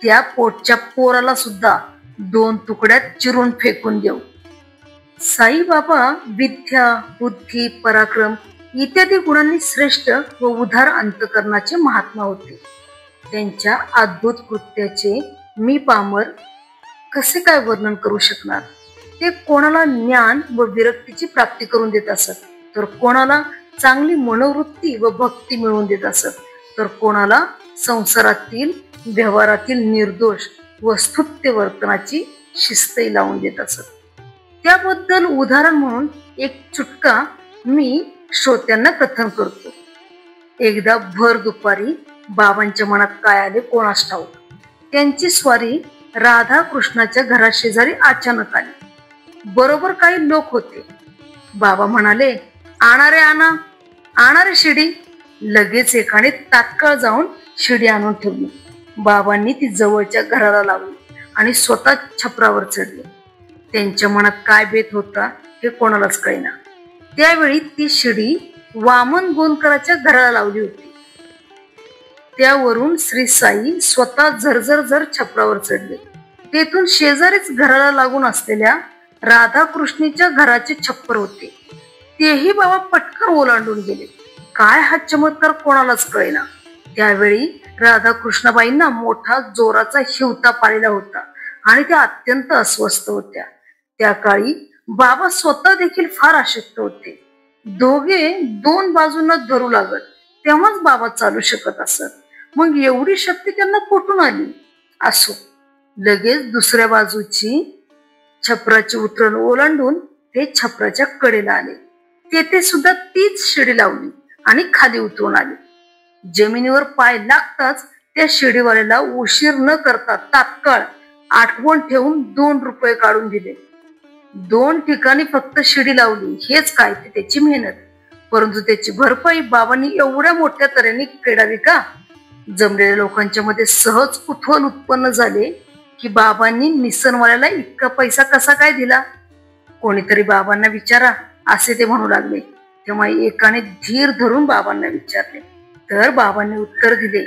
त्या पोटच्या पोराला सुद्धा 2 तुकड्यात चिरून फेकून देऊ। साईबाबा विद्या, बुद्धी, पराक्रम इत्यादी गुणांनी श्रेष्ठ व उदार अंतकरणाचे महात्मा होते। त्यांच्या अद्भुत कृत्याचे मी पामर कसे काय वर्णन करू शकणार. ते कोणाला ज्ञान व विरक्तीची प्राप्ती करून देत असत, तर कोणाला चांगली मनोवृत्ती व भक्ती मिळवून देत असत, तर कोणाला संसारातील व्यवहारातील निर्दोष व स्तुत्य वर्तनाची शिस्तही लावून देत असत. त्याबद्दल उदाहरण म्हणून एक चुटका मी श्रोत्यांना कथन करतो. एकदा भर दुपारी बाबांच्या मनात काय आले कोणास ठाऊक. त्यांची स्वारी राधा कृष्णाच्या घराशेजारी अचानक आली. बरोबर काही लोक होते. बाबा म्हणाले, आणा रे आणा, आणा रे शिडी. लगेच एकाने तात्काळ जाऊन शिडी आणून ठेवली. बाबांनी ती जवळच्या घराला लावली आणि स्वतः छपरावर चढले. त्यांच्या मनात काय बेत होता हे कोणालाच कळेना. त्यावेळी ती शिडी वामन गोंदकराच्या घराला लावली होती. त्यावरून श्री साई स्वतः झरझर छपरावर चढले. तेथून शेजारीच घराला लागून असलेल्या राधाकृष्णीच्या घराचे छप्पर होते. तेही बाबा पटकन ओलांडून गेले. काय हा चमत्कार कोणालाच कळेना. त्यावेळी राधाकृष्णाबाईंना मोठा जोराचा हिवताप आलेला होता आणि त्या अत्यंत अस्वस्थ होत्या. त्या काळी बाबा स्वतः देखील फार अशक्त होते. दोघे दोन बाजूंना धरू लागत, तेव्हाच बाबा चालू शकत असत. मग एवढी शक्ती त्यांना कुठून आली. असो, लगेच दुसऱ्या बाजूची छपराची उतरण ओलांडून ते छपराच्या कडेला आले. तेथे सुद्धा तीच शिडी लावली आणि खाली उतरून आले. जमिनीवर पाय लागताच त्या शिडीवाल्याला उशीर न करता तात्काळ आठवण ठेवून 2 रुपये काढून दिले. 2 ठिकाणी फक्त शिडी लावली, हेच काय ते त्याची मेहनत. परंतु त्याची भरपाई बाबांनी एवढ्या मोठ्या तऱ्हेने फेडावी का. जमलेल्या लोकांच्या मध्ये सहज कुतूहल उत्पन्न झाले की बाबांनी निसनवाल्याला इतका पैसा कसा काय दिला. कोणीतरी बाबांना विचारा असे ते म्हणू लागले. तेव्हा एकाने धीर धरून बाबांना विचारले, तर बाबांनी उत्तर दिले,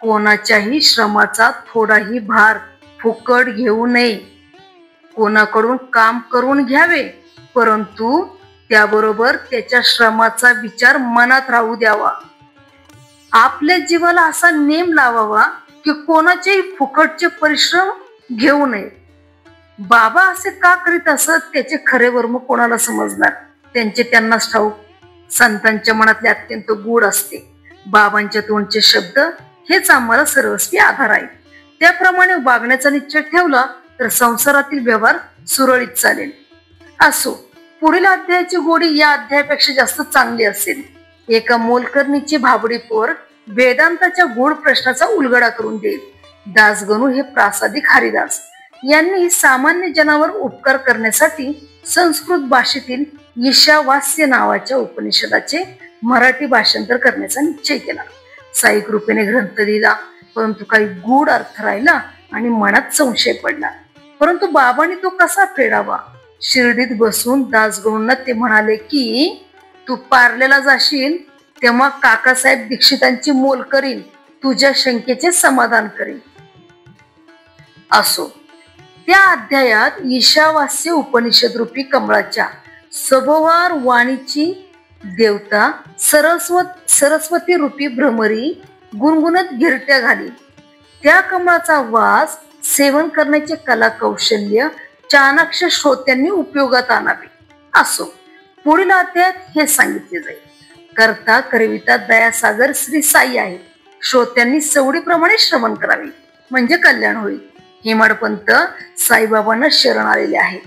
कोणाच्याही श्रमाचा थोडाही भार फुकट घेऊ नये. कोणाकडून काम करून घ्यावे, परंतु त्याबरोबर त्याच्या श्रमाचा विचार मनात राहू द्यावा. आपल्या जीवाला असा नेम लावावा की कोणाचेही फुकटचे परिश्रम घेऊ नये. बाबा असे का करीत असत त्याचे खरे वर्म कोणाला समजणार. त्यांचे त्यांनाच ठाऊक. संतांच्या मनातले अत्यंत गूढ असते. बाबांच्या तोंडचे शब्द हेच आम्हाला सर्वस्वी आधार आहे. त्याप्रमाणे वागण्याचा निश्चय ठेवला तर संसारातील व्यवहार सुरळीत चालेल. असो, पुढील अध्यायाची गोडी या अध्यायापेक्षा जास्त चांगली असेल. एका मोलकरणीची भाबडी पोर वेदांताच्या गूढ प्रश्नाचा उलगडा करून देईल. दासगणू हे प्रासादिक हरिदास यांनी सामान्य जनावर उपकार करण्यासाठी संस्कृत भाषेतील ईशावास्य नावाच्या उपनिषदाचे मराठी भाषांतर करण्याचा निश्चय केला. साई कृपेने ग्रंथ लिहिला, परंतु काही गूढ अर्थ राहिला आणि मनात संशय पडला. परंतु बाबांनी तो कसा फेडावा. शिर्डीत बसून दासगणूंना ते म्हणाले की तू पार्ल्याला जाशील तेव्हा काकासाहेब दीक्षितांची मोल करीन, तुझ्या शंकेचे समाधान करीन. असो, त्या अध्यायात ईशावास्य उपनिषद रूपी कमळाच्या सभोवार वाणीची देवता सरस्वती रूपी भ्रमरी गुणगुणत गिरट्या घाली. त्या कमळाचा वास सेवन करण्याचे कला कौशल्य चाणाक्ष श्रोत्यांनी उपयोगात आणावे. असो, पुढील अध्यायात हे सांगितले जाईल. करता करविता दयासागर श्री साई आहे. श्रोत्यांनी सवडीप्रमाणे श्रवण करावे म्हणजे कल्याण होईल. हेमाडपंत साईबाबांना शरण आलेले आहेत.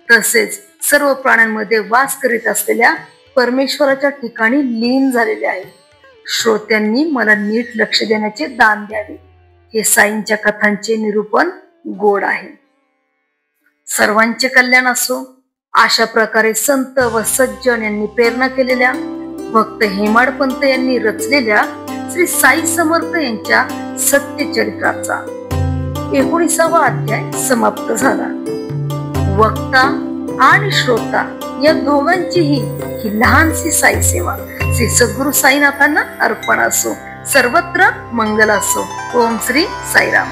तसेच सर्व प्राण्यांमध्ये वास करीत असलेल्या परमेश्वराच्या ठिकाणी लीन झालेले आहेत. श्रोत्यांनी मला नीट लक्ष देण्याचे दान द्यावे. हे साईंच्या कथांचे निरूपण गोड आहे. सर्वांचे कल्याण असो. अशा प्रकारे संत व सज्जन यांनी प्रेरणा केलेल्या भक्त हेमाडपंत यांनी रचलेल्या श्री साई समर्थ यांच्या सत्यचरित्राचा 19वा अध्याय समाप्त झाला. वक्ता आणि श्रोता या दोघांचीही ही लहानशी साई सेवा श्री सद्गुरु साईनाथांना अर्पण असो. सर्वत्र मंगल असो. ओम श्री साईराम.